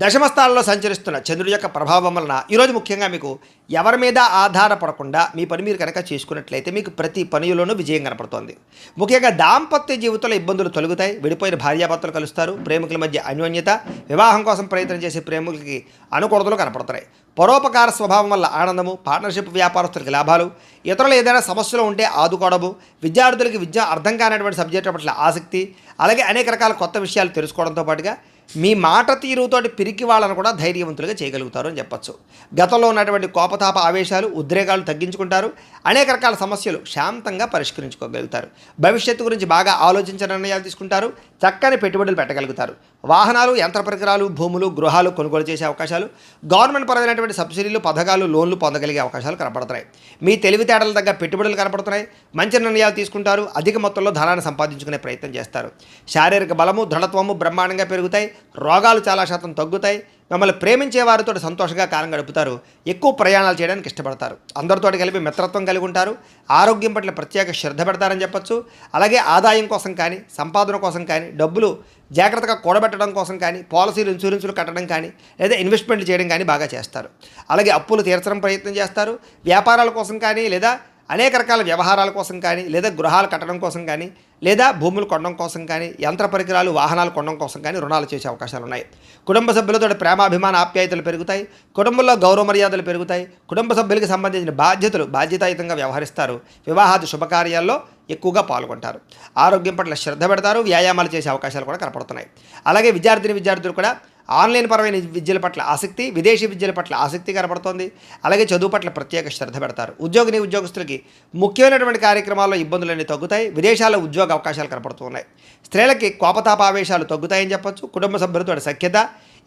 Speaker 1: దశమ స్థానంలో సంచరిస్తున్న చంద్రుడి యొక్క ప్రభావం వలన ఈరోజు ముఖ్యంగా మీకు ఎవరి మీద ఆధారపడకుండా మీ పని మీరు కనుక చేసుకున్నట్లయితే మీకు ప్రతి పనిలోనూ విజయం కనపడుతోంది. ముఖ్యంగా దాంపత్య జీవితంలో ఇబ్బందులు తొలగుతాయి. విడిపోయిన భార్యాభర్తలు కలుస్తారు. ప్రేమికుల మధ్య అన్యోన్యత, వివాహం కోసం ప్రయత్నం చేసే ప్రేమికులకి అనుకూలతలు కనపడుతున్నాయి. పరోపకార స్వభావం వల్ల ఆనందము, పార్ట్నర్షిప్ వ్యాపారస్తులకి లాభాలు, ఇతరులు ఏదైనా సమస్యలు ఉంటే ఆదుకోవడము, విద్యార్థులకి విద్య అర్థం కానటువంటి సబ్జెక్టుల పట్ల ఆసక్తి, అలాగే అనేక రకాల కొత్త విషయాలు తెలుసుకోవడంతో పాటుగా మీ మాట తీరుతోటి పిరికి వాళ్ళను కూడా ధైర్యవంతులుగా చేయగలుగుతారు అని చెప్పచ్చు. గతంలో ఉన్నటువంటి కోపతాప ఆవేశాలు, ఉద్రేకాలు తగ్గించుకుంటారు. అనేక రకాల సమస్యలు శాంతంగా పరిష్కరించుకోగలుగుతారు. భవిష్యత్తు గురించి బాగా ఆలోచించిన నిర్ణయాలు తీసుకుంటారు. చక్కని పెట్టుబడులు పెట్టగలుగుతారు. వాహనాలు, యంత్ర పరికరాలు, భూములు, గృహాలు కొనుగోలు చేసే అవకాశాలు, గవర్నమెంట్ పరమైనటువంటి సబ్సిడీలు, పథకాలు, లోన్లు పొందగలిగే అవకాశాలు కనపడుతున్నాయి. మీ తెలివితేటల తగ్గ పెట్టుబడులు కనపడుతున్నాయి. మంచి నిర్ణయాలు తీసుకుంటారు. అధిక మొత్తంలో ధనాన్ని సంపాదించుకునే ప్రయత్నం చేస్తారు. శారీరక బలము, దృఢత్వము బ్రహ్మాండంగా పెరుగుతాయి. రోగాలు చాలా శాతం తగ్గుతాయి. మిమ్మల్ని ప్రేమించే వారితో సంతోషంగా కాలం గడుపుతారు. ఎక్కువ ప్రయాణాలు చేయడానికి ఇష్టపడతారు. అందరితో కలిపి మిత్రత్వం కలిగి ఉంటారు. ఆరోగ్యం పట్ల ప్రత్యేక శ్రద్ధ పెడతారని చెప్పొచ్చు. అలాగే ఆదాయం కోసం కానీ, సంపాదన కోసం కానీ, డబ్బులు జాగ్రత్తగా కూడబెట్టడం కోసం కానీ, పాలసీలు ఇన్సూరెన్సులు కట్టడం కానీ, లేదా ఇన్వెస్ట్మెంట్లు చేయడం కానీ బాగా చేస్తారు. అలాగే అప్పులు తీర్చడం ప్రయత్నం చేస్తారు. వ్యాపారాల కోసం కానీ, లేదా అనేక రకాల వ్యవహారాల కోసం కానీ, లేదా గృహాలు కట్టడం కోసం కానీ, లేదా భూములు కొనడం కోసం కానీ, యంత్ర పరికరాలు వాహనాలు కొనడం కోసం కానీ రుణాలు చేసే అవకాశాలు ఉన్నాయి. కుటుంబ సభ్యులతో ప్రేమాభిమాన ఆప్యాయతలు పెరుగుతాయి. కుటుంబంలో గౌరవ మర్యాదలు పెరుగుతాయి. కుటుంబ సభ్యులకు సంబంధించిన బాధ్యతలు బాధ్యతాయుతంగా వ్యవహరిస్తారు. వివాహాది శుభకార్యాల్లో ఎక్కువగా పాల్గొంటారు. ఆరోగ్యం పట్ల శ్రద్ధ పెడతారు. వ్యాయామాలు చేసే అవకాశాలు కూడా కనపడుతున్నాయి. అలాగే విద్యార్థులు కూడా ఆన్లైన్ పరమైన విద్యల పట్ల ఆసక్తి, విదేశీ విద్యల పట్ల ఆసక్తి కనపడుతోంది. అలాగే చదువు పట్ల ప్రత్యేక శ్రద్ధ పెడతారు. ఉద్యోగస్తులకి ముఖ్యమైనటువంటి కార్యక్రమాల్లో ఇబ్బందులన్నీ తగ్గుతాయి. విదేశాల్లో ఉద్యోగ అవకాశాలు కనపడుతున్నాయి. స్త్రీలకి కోపతాపావేశాలు తగ్గుతాయని చెప్పొచ్చు. కుటుంబ సభ్యులతో సఖ్యత,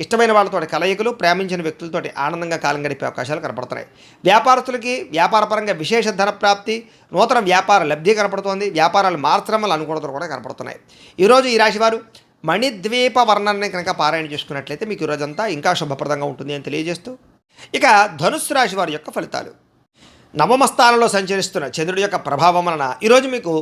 Speaker 1: ఇష్టమైన వాళ్ళతో కలయికలు, ప్రేమించిన వ్యక్తులతో ఆనందంగా కాలం గడిపే అవకాశాలు కనపడుతున్నాయి. వ్యాపారస్తులకి వ్యాపారపరంగా విశేష ధన ప్రాప్తి, నూతన వ్యాపార లబ్ధి కనపడుతోంది. వ్యాపారాలు మార్చడం వల్ల అనుకూలతలు కూడా కనపడుతున్నాయి. ఈరోజు ఈ రాశివారు మణిద్వీప వర్ణాన్ని కనుక పారాయణ చేసుకున్నట్లయితే మీకు ఈరోజంతా ఇంకా శుభప్రదంగా ఉంటుంది అని తెలియజేస్తూ, ఇక ధనుస్సు రాశి వారి యొక్క ఫలితాలు. నవమ స్థానంలో సంచరిస్తున్న చంద్రుడి యొక్క ప్రభావం వలన ఈరోజు మీకు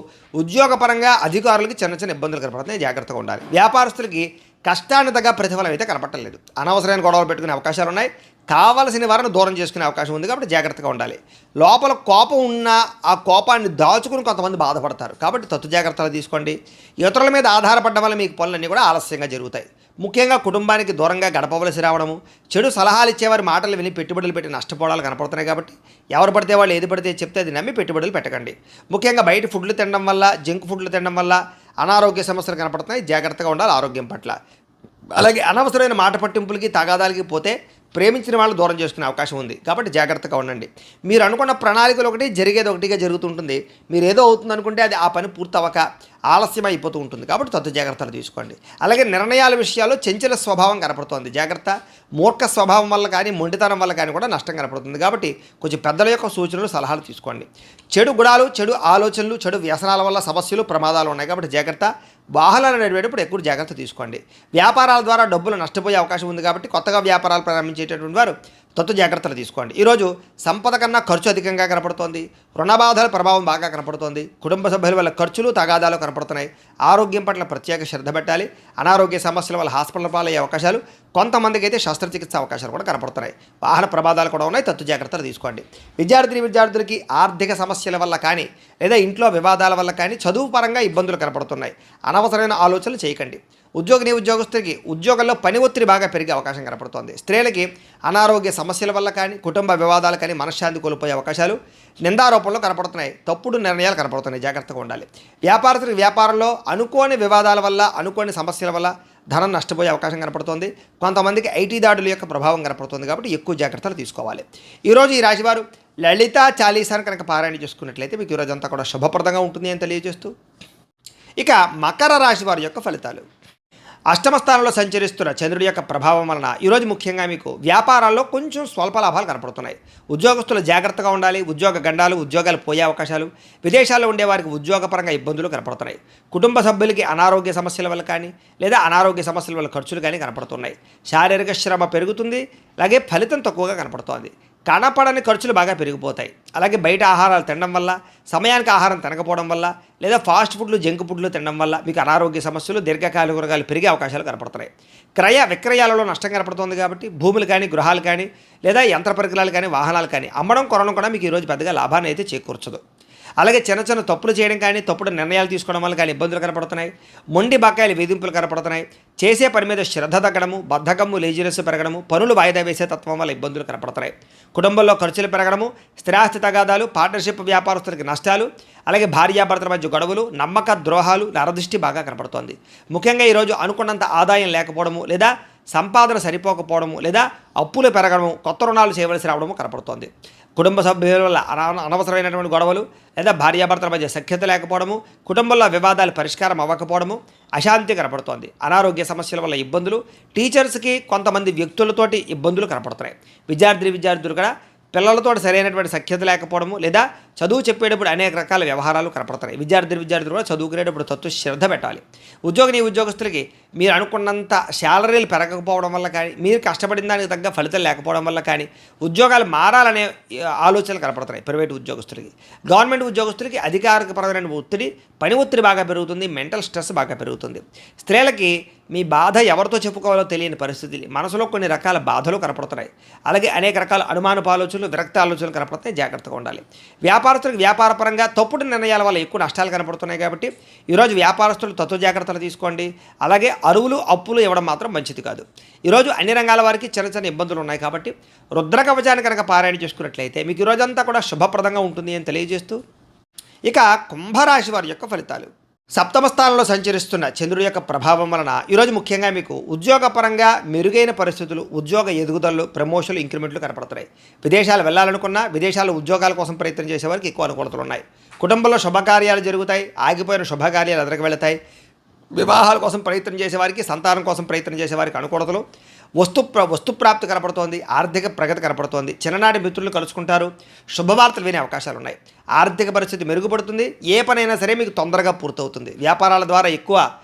Speaker 1: ఉద్యోగపరంగా అధికారులకి చిన్న ఇబ్బందులు కనపడుతున్నాయి. జాగ్రత్తగా ఉండాలి. వ్యాపారస్తులకి కష్టాన్ని తగ్గ ప్రతిఫలం అయితే కనపడలేదు. అనవసరమైన గొడవలు పెట్టుకునే అవకాశాలు ఉన్నాయి. కావలసిన వారిని దూరం చేసుకునే అవకాశం ఉంది. కాబట్టి జాగ్రత్తగా ఉండాలి. లోపల కోపం ఉన్న ఆ కోపాన్ని దాచుకుని కొంతమంది బాధపడతారు. కాబట్టి తత్తు జాగ్రత్తలు తీసుకోండి. ఇతరుల మీద ఆధారపడడం వల్ల మీకు పనులన్నీ కూడా ఆలస్యంగా జరుగుతాయి. ముఖ్యంగా కుటుంబానికి దూరంగా గడపవలసి రావడము, చెడు సలహాలు ఇచ్చేవారి మాటలు విని పెట్టుబడులు పెట్టి నష్టపోవడాలు కనపడుతున్నాయి. కాబట్టి ఎవరు పడితే వాళ్ళు ఏది పడితే చెప్తే అది నమ్మి పెట్టుబడులు పెట్టకండి. ముఖ్యంగా బయట ఫుడ్లు తినడం వల్ల, జంక్ ఫుడ్లు తినడం వల్ల అనారోగ్య సమస్యలు కనపడుతున్నాయి. జాగ్రత్తగా ఉండాలి ఆరోగ్యం పట్ల. అలాగే అనవసరమైన మాట పట్టింపులకి తగాదాలకి పోతే ప్రేమించిన వాళ్ళు దూరం చేసుకునే అవకాశం ఉంది. కాబట్టి జాగ్రత్తగా ఉండండి. మీరు అనుకున్న ప్రణాళికలు ఒకటి, జరిగేది ఒకటిగా జరుగుతుంటుంది. మీరు ఏదో అవుతుంది అనుకుంటే అది ఆ పని పూర్తవక ఆలస్యం అయిపోతూ ఉంటుంది. కాబట్టి తత్తు జాగ్రత్తలు తీసుకోండి. అలాగే నిర్ణయాల విషయాల్లో చంచల స్వభావం కనపడుతోంది. జాగ్రత్త. మూర్ఖ స్వభావం వల్ల కానీ, మొండితనం వల్ల కానీ కూడా నష్టం కనపడుతుంది. కాబట్టి కొంచెం పెద్దల యొక్క సూచనలు, సలహాలు తీసుకోండి. చెడు గుణాలు, చెడు ఆలోచనలు, చెడు వ్యసనాల వల్ల సమస్యలు, ప్రమాదాలు ఉన్నాయి. కాబట్టి జాగ్రత్త. వాహనాలు నడిపేటప్పుడు ఎక్కువ జాగ్రత్త తీసుకోండి. వ్యాపారాల ద్వారా డబ్బులు నష్టపోయే అవకాశం ఉంది. కాబట్టి కొత్తగా వ్యాపారాలు ప్రారంభించేటటువంటి వారు తత్తు జాగ్రత్తలు తీసుకోండి. ఈరోజు సంపద కన్నా ఖర్చు అధికంగా కనపడుతోంది. రుణబాధల ప్రభావం బాగా కనపడుతోంది. కుటుంబ సభ్యుల వల్ల ఖర్చులు, తగాదాలు కనపడుతున్నాయి. ఆరోగ్యం పట్ల ప్రత్యేక శ్రద్ధ పెట్టాలి. అనారోగ్య సమస్యల వల్ల హాస్పిటల్ పాలయ్యే అవకాశాలు, కొంతమందికి అయితే శస్త్రచికిత్స అవకాశాలు కూడా కనపడుతున్నాయి. వాహన ప్రమాదాలు కూడా ఉన్నాయి. తత్తు జాగ్రత్తలు తీసుకోండి. విద్యార్థులకి ఆర్థిక సమస్యల వల్ల కానీ, లేదా ఇంట్లో వివాదాల వల్ల కానీ చదువు పరంగా ఇబ్బందులు కనపడుతున్నాయి. అనవసరమైన ఆలోచనలు చేయకండి. ఉద్యోగస్తులకి ఉద్యోగంలో పని ఒత్తిడి బాగా పెరిగే అవకాశం కనపడుతోంది. స్త్రీలకి అనారోగ్య సమస్యల వల్ల కానీ, కుటుంబ వివాదాలు కానీ మనశ్శాంతి కోల్పోయే అవకాశాలు, నిందారోపణలు కనపడుతున్నాయి. తప్పుడు నిర్ణయాలు కనపడుతున్నాయి. జాగ్రత్తగా ఉండాలి. వ్యాపారస్తులకి వ్యాపారంలో అనుకోని వివాదాల వల్ల, అనుకోని సమస్యల వల్ల ధనం నష్టపోయే అవకాశం కనపడుతోంది. కొంతమందికి ఐటీ దాడుల యొక్క ప్రభావం కనపడుతుంది. కాబట్టి ఎక్కువ జాగ్రత్తలు తీసుకోవాలి. ఈరోజు ఈ రాశివారు లలితా చాలీసాను కనుక పారాయణ చేసుకున్నట్లయితే మీకు ఈరోజంతా కూడా శుభప్రదంగా ఉంటుంది అని తెలియజేస్తూ, ఇక మకర రాశి వారి యొక్క ఫలితాలు. అష్టమ స్థానంలో సంచరిస్తున్న చంద్రుడి యొక్క ప్రభావం వలన ఈరోజు ముఖ్యంగా మీకు వ్యాపారాల్లో కొంచెం స్వల్ప లాభాలు కనపడుతున్నాయి. ఉద్యోగస్తులు జాగ్రత్తగా ఉండాలి. ఉద్యోగ గండాలు, ఉద్యోగాలు పోయే అవకాశాలు, విదేశాల్లో ఉండేవారికి ఉద్యోగపరంగా ఇబ్బందులు కనపడుతున్నాయి. కుటుంబ సభ్యులకి అనారోగ్య సమస్యల వల్ల కానీ, లేదా అనారోగ్య సమస్యల వల్ల ఖర్చులు కానీ కనపడుతున్నాయి. శారీరక శ్రమ పెరుగుతుంది. అలాగే ఫలితం తక్కువగా కనపడుతోంది. కనపడని ఖర్చులు బాగా పెరిగిపోతాయి. అలాగే బయట ఆహారాలు తినడం వల్ల, సమయానికి ఆహారం తినకపోవడం వల్ల, లేదా ఫాస్ట్ ఫుడ్లు, జంక్ ఫుడ్లు తినడం వల్ల మీకు అనారోగ్య సమస్యలు, దీర్ఘకాలిక రోగాలు పెరిగే అవకాశాలు కనపడుతున్నాయి. క్రయ విక్రయాలలో నష్టం కనపడుతుంది. కాబట్టి భూములు కానీ, గృహాలు కానీ, లేదా యంత్ర పరికరాలు కానీ, వాహనాలు కానీ అమ్మడం, కొనడం కూడా మీకు ఈరోజు పెద్దగా లాభాన్ని అయితే చేకూర్చదు. అలాగే చిన్న తప్పులు చేయడం కానీ, తప్పుడు నిర్ణయాలు తీసుకోవడం వల్ల కానీ ఇబ్బందులు కనపడుతున్నాయి. మొండి బకాయిలు, వేధింపులు కనపడుతున్నాయి. చేసే పని మీద శ్రద్ధ తగ్గడము, బద్ధకము, లేజినెస్ పెరగడము, పనులు వాయిదా వేసే తత్వం వల్ల ఇబ్బందులు కనపడుతున్నాయి. కుటుంబంలో ఖర్చులు పెరగడము, స్థిరాస్తి తగాదాలు, పార్ట్నర్షిప్ వ్యాపారస్తులకి నష్టాలు, అలాగే భార్యాభర్తల మధ్య గొడవలు, నమ్మక ద్రోహాలు, నరదృష్టి బాగా కనపడుతోంది. ముఖ్యంగా ఈరోజు అనుకున్నంత ఆదాయం లేకపోవడము, లేదా సంపాదన సరిపోకపోవడము, లేదా అప్పులు పెరగడము, కొత్త రుణాలు చేయవలసి రావడము కనపడుతోంది. కుటుంబ సభ్యుల వల్ల అనవసరమైనటువంటి గొడవలు, లేదా భార్యాభర్తల మధ్య సఖ్యత లేకపోవడము, కుటుంబంలో వివాదాలు పరిష్కారం అవ్వకపోవడము, అశాంతి కనపడుతోంది. అనారోగ్య సమస్యల వల్ల ఇబ్బందులు, టీచర్స్కి కొంతమంది వ్యక్తులతోటి ఇబ్బందులు కనపడుతున్నాయి. విద్యార్థులు కూడా పిల్లలతో సరైనటువంటి సఖ్యత లేకపోవడము, లేదా చదువు చెప్పేటప్పుడు అనేక రకాల వ్యవహారాలు కనపడుతున్నాయి. విద్యార్థులు కూడా చదువుకునేటప్పుడు తత్వ శ్రద్ధ పెట్టాలి. ఉద్యోగస్తులకి మీరు అనుకున్నంత శాలరీలు పెరగకపోవడం వల్ల కానీ, మీరు కష్టపడిన దానికి తగ్గ ఫలితం లేకపోవడం వల్ల కానీ, ఉద్యోగాలు మారాలనే ఆలోచనలు కనపడుతున్నాయి. ప్రైవేటు ఉద్యోగస్తులకి, గవర్నమెంట్ ఉద్యోగస్తులకి అధికారికపరమైన ఒత్తిడి, పని ఒత్తిడి బాగా పెరుగుతుంది, మెంటల్ స్ట్రెస్ బాగా పెరుగుతుంది. స్త్రీలకి మీ బాధ ఎవరితో చెప్పుకోవాలో తెలియని పరిస్థితులు, మనసులో కొన్ని రకాల బాధలు కనపడుతున్నాయి. అలాగే అనేక రకాల అనుమానపు ఆలోచనలు, విరక్తి ఆలోచనలు కనపడుతున్నాయి. జాగ్రత్తగా ఉండాలి. వ్యాపారస్తులకు వ్యాపారపరంగా తప్పుడు నిర్ణయాల వల్ల ఎక్కువ నష్టాలు కనపడుతున్నాయి. కాబట్టి ఈరోజు వ్యాపారస్తులు తత్వ జాగ్రత్తలు తీసుకోండి. అలాగే అరువులు అప్పులు ఇవ్వడం మాత్రం మంచిది కాదు. ఈరోజు అన్ని రంగాల వారికి చిన్న చిన్న ఇబ్బందులు ఉన్నాయి. కాబట్టి రుద్ర కవచాన్ని కనుక పారాయణ చేసుకున్నట్లయితే మీకు ఈరోజంతా కూడా శుభప్రదంగా ఉంటుంది అని తెలియజేస్తూ, ఇక కుంభరాశి వారి యొక్క ఫలితాలు. సప్తమ స్థానంలో సంచరిస్తున్న చంద్రుడి యొక్క ప్రభావం వలన ఈరోజు ముఖ్యంగా మీకు ఉద్యోగపరంగా మెరుగైన పరిస్థితులు, ఉద్యోగ ఎదుగుదలలు, ప్రమోషన్లు, ఇంక్రిమెంట్లు కనపడుతున్నాయి. విదేశాలు వెళ్ళాలనుకున్నా, విదేశాల్లో ఉద్యోగాల కోసం ప్రయత్నం చేసేవారికి ఎక్కువ అనుకూలతలు ఉన్నాయి. కుటుంబంలో శుభకార్యాలు జరుగుతాయి. ఆగిపోయిన శుభకార్యాలు ఎదురుకు వెళతాయి. వివాహాల కోసం ప్రయత్నం చేసేవారికి, సంతానం కోసం ప్రయత్నం చేసేవారికి అనుకూలతలు, వస్తుప్రాప్తి కనపడుతోంది. ఆర్థిక ప్రగతి కనపడుతోంది. చిన్ననాటి మిత్రులు కలుసుకుంటారు. శుభవార్తలు వినే అవకాశాలు ఉన్నాయి. ఆర్థిక పరిస్థితి మెరుగుపడుతుంది. ఏ పనైనా సరే మీకు తొందరగా పూర్తవుతుంది. వ్యాపారాల ద్వారా ఎక్కువ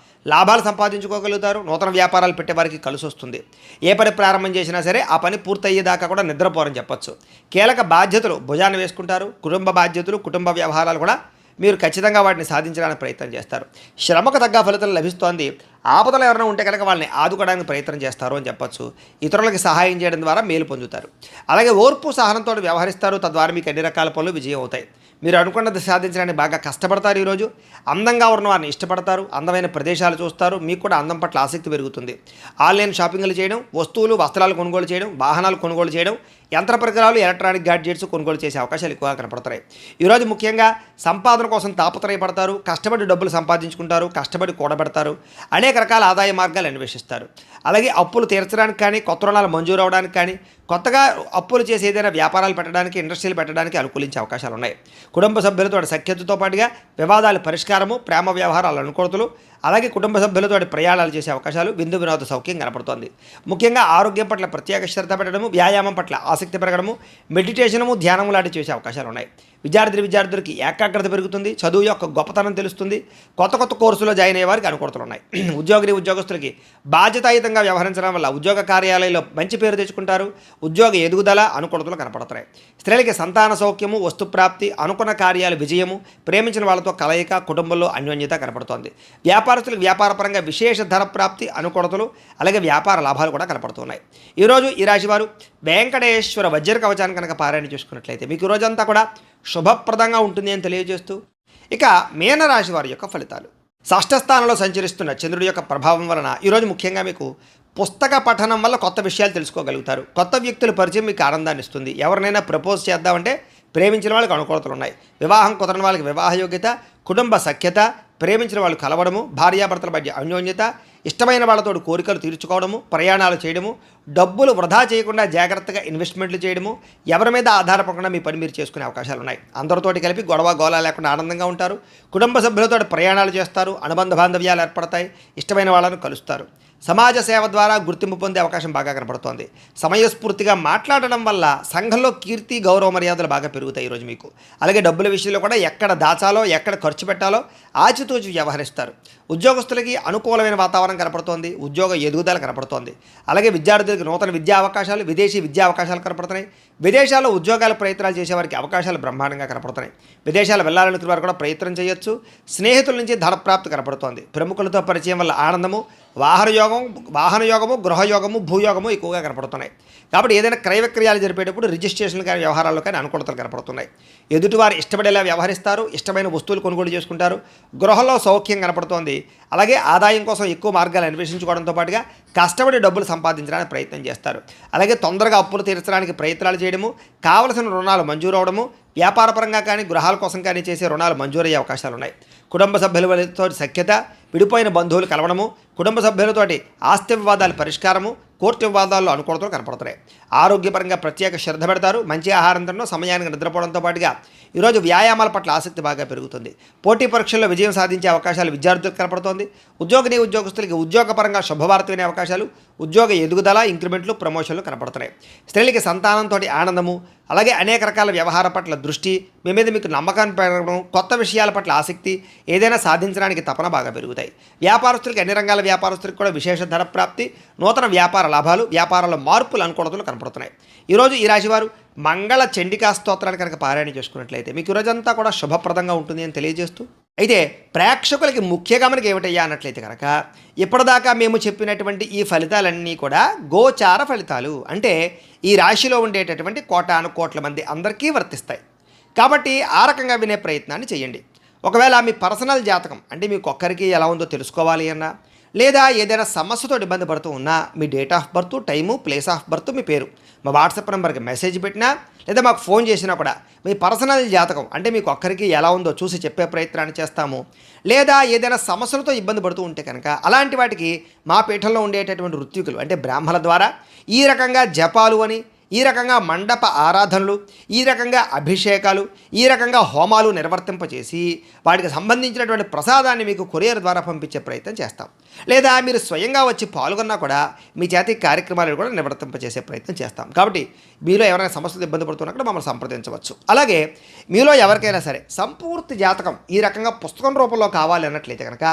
Speaker 1: లాభాలు సంపాదించుకోగలుగుతారు. నూతన వ్యాపారాలు పెట్టేవారికి కలిసి వస్తుంది. ఏ పని ప్రారంభం చేసినా సరే ఆ పని పూర్తయ్యేదాకా కూడా నిద్రపోరని చెప్పచ్చు. కీలక బాధ్యతలు భుజాన్ని వేసుకుంటారు. కుటుంబ బాధ్యతలు, కుటుంబ వ్యవహారాలు కూడా మీరు ఖచ్చితంగా వాటిని సాధించడానికి ప్రయత్నం చేస్తారు. శ్రమకు తగ్గ ఫలితం లభిస్తోంది. ఆపదలు ఎవరైనా ఉంటే కనుక వాళ్ళని ఆదుకోవడానికి ప్రయత్నం చేస్తారు అని చెప్పచ్చు. ఇతరులకి సహాయం చేయడం ద్వారా మేలు పొందుతారు. అలాగే ఓర్పు సహనంతో వ్యవహరిస్తారు. తద్వారా మీకు అన్ని రకాల పనులు విజయం అవుతాయి. మీరు అనుకున్నది సాధించడానికి బాగా కష్టపడతారు. ఈరోజు అందంగా ఉన్న వారిని ఇష్టపడతారు. అందమైన ప్రదేశాలు చూస్తారు. మీకు కూడా అందం పట్ల ఆసక్తి పెరుగుతుంది. ఆన్లైన్ షాపింగ్లు చేయడం, వస్తువులు, వస్త్రాలు కొనుగోలు చేయడం, వాహనాలు కొనుగోలు చేయడం, యంత్ర పరికరాలు, ఎలక్ట్రానిక్ గ్యాడ్జెట్స్ కొనుగోలు చేసే అవకాశాలు ఎక్కువగా కనపడతాయి. ఈరోజు ముఖ్యంగా సంపాదన కోసం తాపత్రయపడతారు. కష్టపడి డబ్బులు సంపాదించుకుంటారు. కష్టపడి కూడబెడతారు. అనేక రకాల ఆదాయ మార్గాలు అన్వేషిస్తారు. అలాగే అప్పులు తీర్చడానికి కానీ, కొత్త రుణాలు మంజూరు అవడానికి కానీ, కొత్తగా అప్పులు చేసి ఏదైనా వ్యాపారాలు పెట్టడానికి, ఇండస్ట్రీలు పెట్టడానికి అనుకూలించే అవకాశాలు ఉన్నాయి. కుటుంబ సభ్యులతో సఖ్యతతో పాటుగా వివాదాల పరిష్కారము, ప్రేమ వ్యవహారాల అనుకూలతలు, అలాగే కుటుంబ సభ్యులతో ప్రయాణాలు చేసే అవకాశాలు, విందు వినోద సౌఖ్యం కనపడుతోంది. ముఖ్యంగా ఆరోగ్యం పట్ల ప్రత్యేక శ్రద్ధ పెట్టడము, వ్యాయామం పట్ల ఆసక్తి పెరగడము, మెడిటేషనము, ధ్యానము లాంటి చేసే అవకాశాలు ఉన్నాయి. విద్యార్థులకి ఏకాగ్రత పెరుగుతుంది. చదువు యొక్క గొప్పతనం తెలుస్తుంది. కొత్త కోర్సులో జాయిన్ అయ్యే వారికి అనుకూలతలు ఉన్నాయి. ఉద్యోగస్తులకి బాధ్యతాయుతంగా వ్యవహరించడం వల్ల ఉద్యోగ కార్యాలయంలో మంచి పేరు తెచ్చుకుంటారు. ఉద్యోగ ఎదుగుదల, అనుకూలతలు కనపడుతున్నాయి. స్త్రీలకి సంతాన సౌఖ్యము, వస్తుప్రాప్తి, అనుకున్న కార్యాలు విజయము, ప్రేమించిన వాళ్ళతో కలయిక, కుటుంబంలో అన్యోన్యత కనపడుతోంది. వ్యాపారస్తులకు వ్యాపారపరంగా విశేష ధర ప్రాప్తి, అనుకూలతలు, అలాగే వ్యాపార లాభాలు కూడా కనపడుతున్నాయి. ఈరోజు ఈ రాశివారు వెంకటేశ్వర వజ్ర కవచాన్ని కనుక పారాయణ చేసుకున్నట్లయితే మీకు ఈ రోజంతా కూడా శుభప్రదంగా ఉంటుంది అని తెలియజేస్తూ, ఇక మీనరాశి వారి యొక్క ఫలితాలు. షష్ఠస్థానంలో సంచరిస్తున్న చంద్రుడి యొక్క ప్రభావం వలన ఈరోజు ముఖ్యంగా మీకు పుస్తక పఠనం వల్ల కొత్త విషయాలు తెలుసుకోగలుగుతారు. కొత్త వ్యక్తుల పరిచయం మీకు ఆనందాన్ని ఇస్తుంది. ఎవరినైనా ప్రపోజ్ చేద్దామంటే ప్రేమించిన వాళ్ళకి అనుకూలతలు ఉన్నాయి. వివాహం కుదరని వాళ్ళకి వివాహ యోగ్యత, కుటుంబ సఖ్యత, ప్రేమించిన వాళ్ళు కలవడము, భార్యాభర్తల మధ్య అన్యోన్యత, ఇష్టమైన వాళ్ళతో కోరికలు తీర్చుకోవడము, ప్రయాణాలు చేయడము, డబ్బులు వృధా చేయకుండా జాగ్రత్తగా ఇన్వెస్ట్మెంట్లు చేయడము, ఎవరి మీద ఆధారపడకుండా మీ పని మీరు చేసుకునే అవకాశాలు ఉన్నాయి. అందరితోటి కలిపి గొడవ గోళ లేకుండా ఆనందంగా ఉంటారు. కుటుంబ సభ్యులతో ప్రయాణాలు చేస్తారు. అనుబంధ బాంధవ్యాలు ఏర్పడతాయి. ఇష్టమైన వాళ్ళను కలుస్తారు. సమాజ సేవ ద్వారా గుర్తింపు పొందే అవకాశం బాగా కనపడుతోంది. సమయస్ఫూర్తిగా మాట్లాడడం వల్ల సంఘంలో కీర్తి, గౌరవ మర్యాదలు బాగా పెరుగుతాయి ఈరోజు మీకు. అలాగే డబ్బుల విషయంలో కూడా ఎక్కడ దాచాలో, ఎక్కడ ఖర్చు పెట్టాలో ఆచితూచి వ్యవహరిస్తారు. ఉద్యోగస్తులకి అనుకూలమైన వాతావరణం కనపడుతోంది. ఉద్యోగ ఎదుగుదల కనపడుతోంది. అలాగే విద్యార్థులకు నూతన విద్యా అవకాశాలు, విదేశీ విద్యా అవకాశాలు కనపడుతున్నాయి. విదేశాల్లో ఉద్యోగాల ప్రయత్నాలు చేసేవారికి అవకాశాలు బ్రహ్మాండంగా కనపడుతున్నాయి. విదేశాలు వెళ్ళాలనుకునే వారు కూడా ప్రయత్నం చేయొచ్చు. స్నేహితుల నుంచి ధనప్రాప్తి కనపడుతోంది. ప్రముఖులతో పరిచయం వల్ల ఆనందము, వాహన యోగము, గృహయోగము, భూయోగము ఎక్కువగా కనపడుతున్నాయి. కాబట్టి ఏదైనా క్రయ విక్రయాలు జరిపేటప్పుడు రిజిస్ట్రేషన్లు కానీ వ్యవహారాల్లో కానీ అనుకూలతలు కనపడుతున్నాయి. ఎదుటివారు ఇష్టపడేలా వ్యవహరిస్తారు. ఇష్టమైన వస్తువులు కొనుగోలు చేసుకుంటారు. గృహంలో సౌఖ్యం కనపడుతోంది. అలాగే ఆదాయం కోసం ఎక్కువ మార్గాలు అన్వేషించుకోవడంతో పాటుగా కష్టపడి డబ్బులు సంపాదించడానికి ప్రయత్నం చేస్తారు. అలాగే తొందరగా అప్పులు తీర్చడానికి ప్రయత్నాలు చేయడము, కావలసిన రుణాలు మంజూరు అవడము, వ్యాపారపరంగా కానీ గృహాల కోసం కానీ చేసే రుణాలు మంజూరయ్యే అవకాశాలు ఉన్నాయి. కుటుంబ సభ్యులతో సఖ్యత, విడిపోయిన బంధువులు కలవడము, కుటుంబ సభ్యులతోటి ఆస్తి వివాదాల పరిష్కారము, కోర్టు వివాదాల్లో అనుకూలతలు కనపడుతున్నాయి. ఆరోగ్యపరంగా ప్రత్యేక శ్రద్ధ పెడతారు. మంచి ఆహారం తినడం, సమయానికి నిద్రపోవడంతో పాటుగా ఈరోజు వ్యాయామాల పట్ల ఆసక్తి బాగా పెరుగుతుంది. పోటీ పరీక్షల్లో విజయం సాధించే అవకాశాలు విద్యార్థులకు కనపడుతోంది. ఉద్యోగస్తులకి ఉద్యోగపరంగా శుభవార్త వినే అవకాశాలు, ఉద్యోగ ఎదుగుదల, ఇంక్రిమెంట్లు, ప్రమోషన్లు కనపడుతున్నాయి. స్త్రీలకి సంతానంతో ఆనందము, అలాగే అనేక రకాల వ్యవహార పట్ల దృష్టి, మీ మీద మీకు నమ్మకాన్ని పెరగడం, కొత్త విషయాల పట్ల ఆసక్తి, ఏదైనా సాధించడానికి తపన బాగా పెరుగుతాయి. వ్యాపారస్తులకి, అన్ని రంగాల వ్యాపారస్తులకు కూడా విశేష ధన ప్రాప్తి, నూతన వ్యాపార లాభాలు, వ్యాపారాల మార్పులు, అనుకూలతలు కనపడుతున్నాయి. ఈరోజు ఈ రాశివారు మంగళ చండికా స్తోత్రాన్ని కనుక పారాయణ చేసుకున్నట్లయితే మీకు ఈరోజంతా కూడా శుభప్రదంగా ఉంటుంది అని తెలియజేస్తూ, అయితే ప్రేక్షకులకి ముఖ్య గమనిక ఏమిటయ్యా అన్నట్లయితే కనుక, ఇప్పటిదాకా మేము చెప్పినటువంటి ఈ ఫలితాలన్నీ కూడా గోచార ఫలితాలు, అంటే ఈ రాశిలో ఉండేటటువంటి కోటాను కోట్ల మంది అందరికీ వర్తిస్తాయి. కాబట్టి ఆ రకంగా వినే ప్రయత్నాన్ని చేయండి. ఒకవేళ మీ పర్సనల్ జాతకం అంటే మీకు ఒక్కరికి ఎలా ఉందో తెలుసుకోవాలి అన్నా, లేదా ఏదైనా సమస్యతో ఇబ్బంది పడుతూ ఉన్నా, మీ date of birth, time, place of birth, మీ పేరు మా వాట్సాప్ నెంబర్కి మెసేజ్ పెట్టినా, లేదా మాకు ఫోన్ చేసినా కూడా మీ పర్సనల్ జాతకం అంటే మీకు ఒక్కరికి ఎలా ఉందో చూసి చెప్పే ప్రయత్నాన్ని చేస్తాము. లేదా ఏదైనా సమస్యలతో ఇబ్బంది పడుతూ ఉంటే కనుక అలాంటి వాటికి మా పీఠంలో ఉండేటటువంటి ఋత్వికులు అంటే బ్రాహ్మణుల ద్వారా ఈ రకంగా జపాలు అని, ఈ రకంగా మండప ఆరాధనలు, ఈ రకంగా అభిషేకాలు, ఈ రకంగా హోమాలు నిర్వర్తింపచేసి వాటికి సంబంధించినటువంటి ప్రసాదాన్ని మీకు కొరియర్ ద్వారా పంపించే ప్రయత్నం చేస్తాం. లేదా మీరు స్వయంగా వచ్చి పాల్గొన్నా కూడా మీ చేతి కార్యక్రమాలను కూడా నిర్వర్తింపచేసే ప్రయత్నం చేస్తాం. కాబట్టి మీలో ఎవరైనా సమస్యలు ఇబ్బంది పడుతున్నప్పుడు మమ్మల్ని సంప్రదించవచ్చు. అలాగే మీలో ఎవరికైనా సరే సంపూర్తి జాతకం ఈ రకంగా పుస్తకం రూపంలో కావాలి అన్నట్లయితే కనుక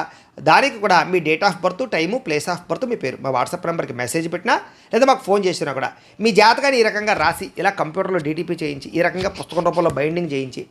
Speaker 1: దానికి కూడా మీ date of birth, time, place of birth, మీ పేరు మా వాట్సాప్ నెంబర్కి మెసేజ్ పెట్టినా, లేదా మాకు ఫోన్ చేసినా కూడా మీ జాతకాన్ని ఈ రకంగా రాసి ఇలా కంప్యూటర్లో డీటీపీ చేయించి ఈ రకంగా పుస్తకం రూపంలో బైండింగ్ చేయించి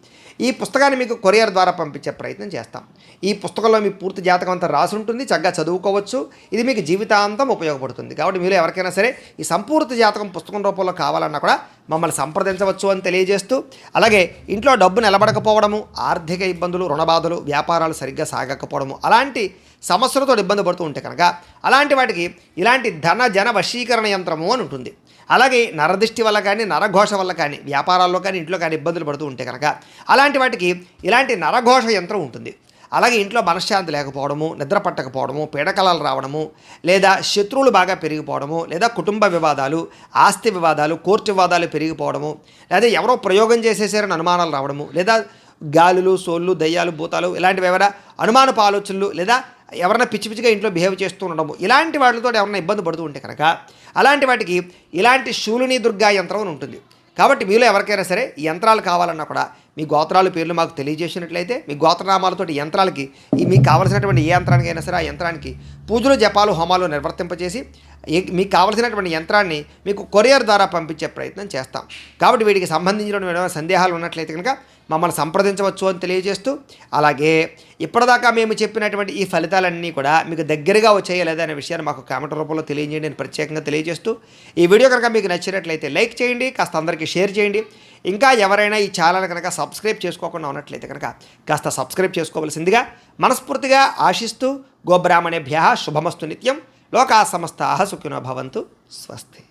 Speaker 1: ఈ పుస్తకాన్ని మీకు కొరియర్ ద్వారా పంపించే ప్రయత్నం చేస్తాం. ఈ పుస్తకంలో మీ పూర్తి జాతకం అంతా రాసి ఉంటుంది, చక్కగా చదువుకోవచ్చు. ఇది మీకు జీవితాంతం ఉపయోగపడుతుంది. కాబట్టి మీరు ఎవరికైనా సరే ఈ సంపూర్తి జాతకం పుస్తకం రూపంలో కావాలన్నా కూడా మమ్మల్ని సంప్రదించవచ్చు అని తెలియజేస్తూ, అలాగే ఇంట్లో డబ్బు నిలబడకపోవడము, ఆర్థిక ఇబ్బందులు, రుణబాధలు, వ్యాపారాలు సరిగ్గా సాగకపోవడము, అలాంటి సమస్యలతో ఇబ్బంది పడుతూ ఉంటే కనుక అలాంటి వాటికి ఇలాంటి ధన జన వశీకరణ యంత్రము అని ఉంటుంది. అలాగే నరదృష్టి వల్ల కానీ, నరఘోష వల్ల కానీ, వ్యాపారాల్లో కానీ, ఇంట్లో కానీ ఇబ్బందులు పడుతూ ఉంటే కనుక అలాంటి వాటికి ఇలాంటి నరఘోష యంత్రం ఉంటుంది. అలాగే ఇంట్లో మనశ్శాంతి లేకపోవడము, నిద్ర పట్టకపోవడము, పీడకలాలు రావడము, లేదా శత్రువులు బాగా పెరిగిపోవడము, లేదా కుటుంబ వివాదాలు, ఆస్తి వివాదాలు, కోర్టు వివాదాలు పెరిగిపోవడము, లేదా ఎవరో ప్రయోగం చేసేసారని అనుమానాలు రావడము, లేదా గాలులు, సోళ్ళు, దయ్యాలు, భూతాలు ఇలాంటివి ఎవరైనా అనుమానపు ఆలోచనలు, లేదా ఎవరైనా పిచ్చి పిచ్చిగా ఇంట్లో బిహేవ్ చేస్తూ ఉండడము, ఇలాంటి వాటితో ఎవరైనా ఇబ్బంది పడుతూ ఉంటే కనుక అలాంటి వాటికి ఇలాంటి శూలిని దుర్గా యంత్రం అని ఉంటుంది. కాబట్టి మీలో ఎవరికైనా సరే ఈ యంత్రాలు కావాలన్నా కూడా మీ గోత్రాల పేర్లు మాకు తెలియజేసినట్లయితే మీ గోత్రనామాలతోటి యంత్రాలకి మీకు కావలసినటువంటి ఏ యంత్రానికైనా సరే ఆ యంత్రానికి పూజలు, జపాలు, హోమాలు నిర్వర్తింపచేసి మీకు కావలసినటువంటి యంత్రాన్ని మీకు కొరియర్ ద్వారా పంపించే ప్రయత్నం చేస్తాం. కాబట్టి వీటికి సంబంధించిన ఏమైనా సందేహాలు ఉన్నట్లయితే కనుక మమ్మల్ని సంప్రదించవచ్చు అని తెలియజేస్తూ, అలాగే ఇప్పటిదాకా మేము చెప్పినటువంటి ఈ ఫలితాలన్నీ కూడా మీకు దగ్గరగా వచ్చాయా లేదా అనే విషయాన్ని మాకు కామెంట్ రూపంలో తెలియజేయండి అని ప్రత్యేకంగా తెలియజేస్తూ, ఈ వీడియో కనుక మీకు నచ్చినట్లయితే లైక్ చేయండి, కాస్త అందరికీ షేర్ చేయండి. ఇంకా ఎవరైనా ఈ ఛానల్ కనుక సబ్స్క్రైబ్ చేసుకోకుండా ఉన్నట్లయితే కనుక కాస్త సబ్స్క్రైబ్ చేసుకోవాల్సిందిగా మనస్ఫూర్తిగా ఆశిస్తూ, గోబ్రాహ్మణేభ్యః శుభమస్తు నిత్యం, లోకా సమస్తాః సుఖినో భవంతు, స్వస్తి.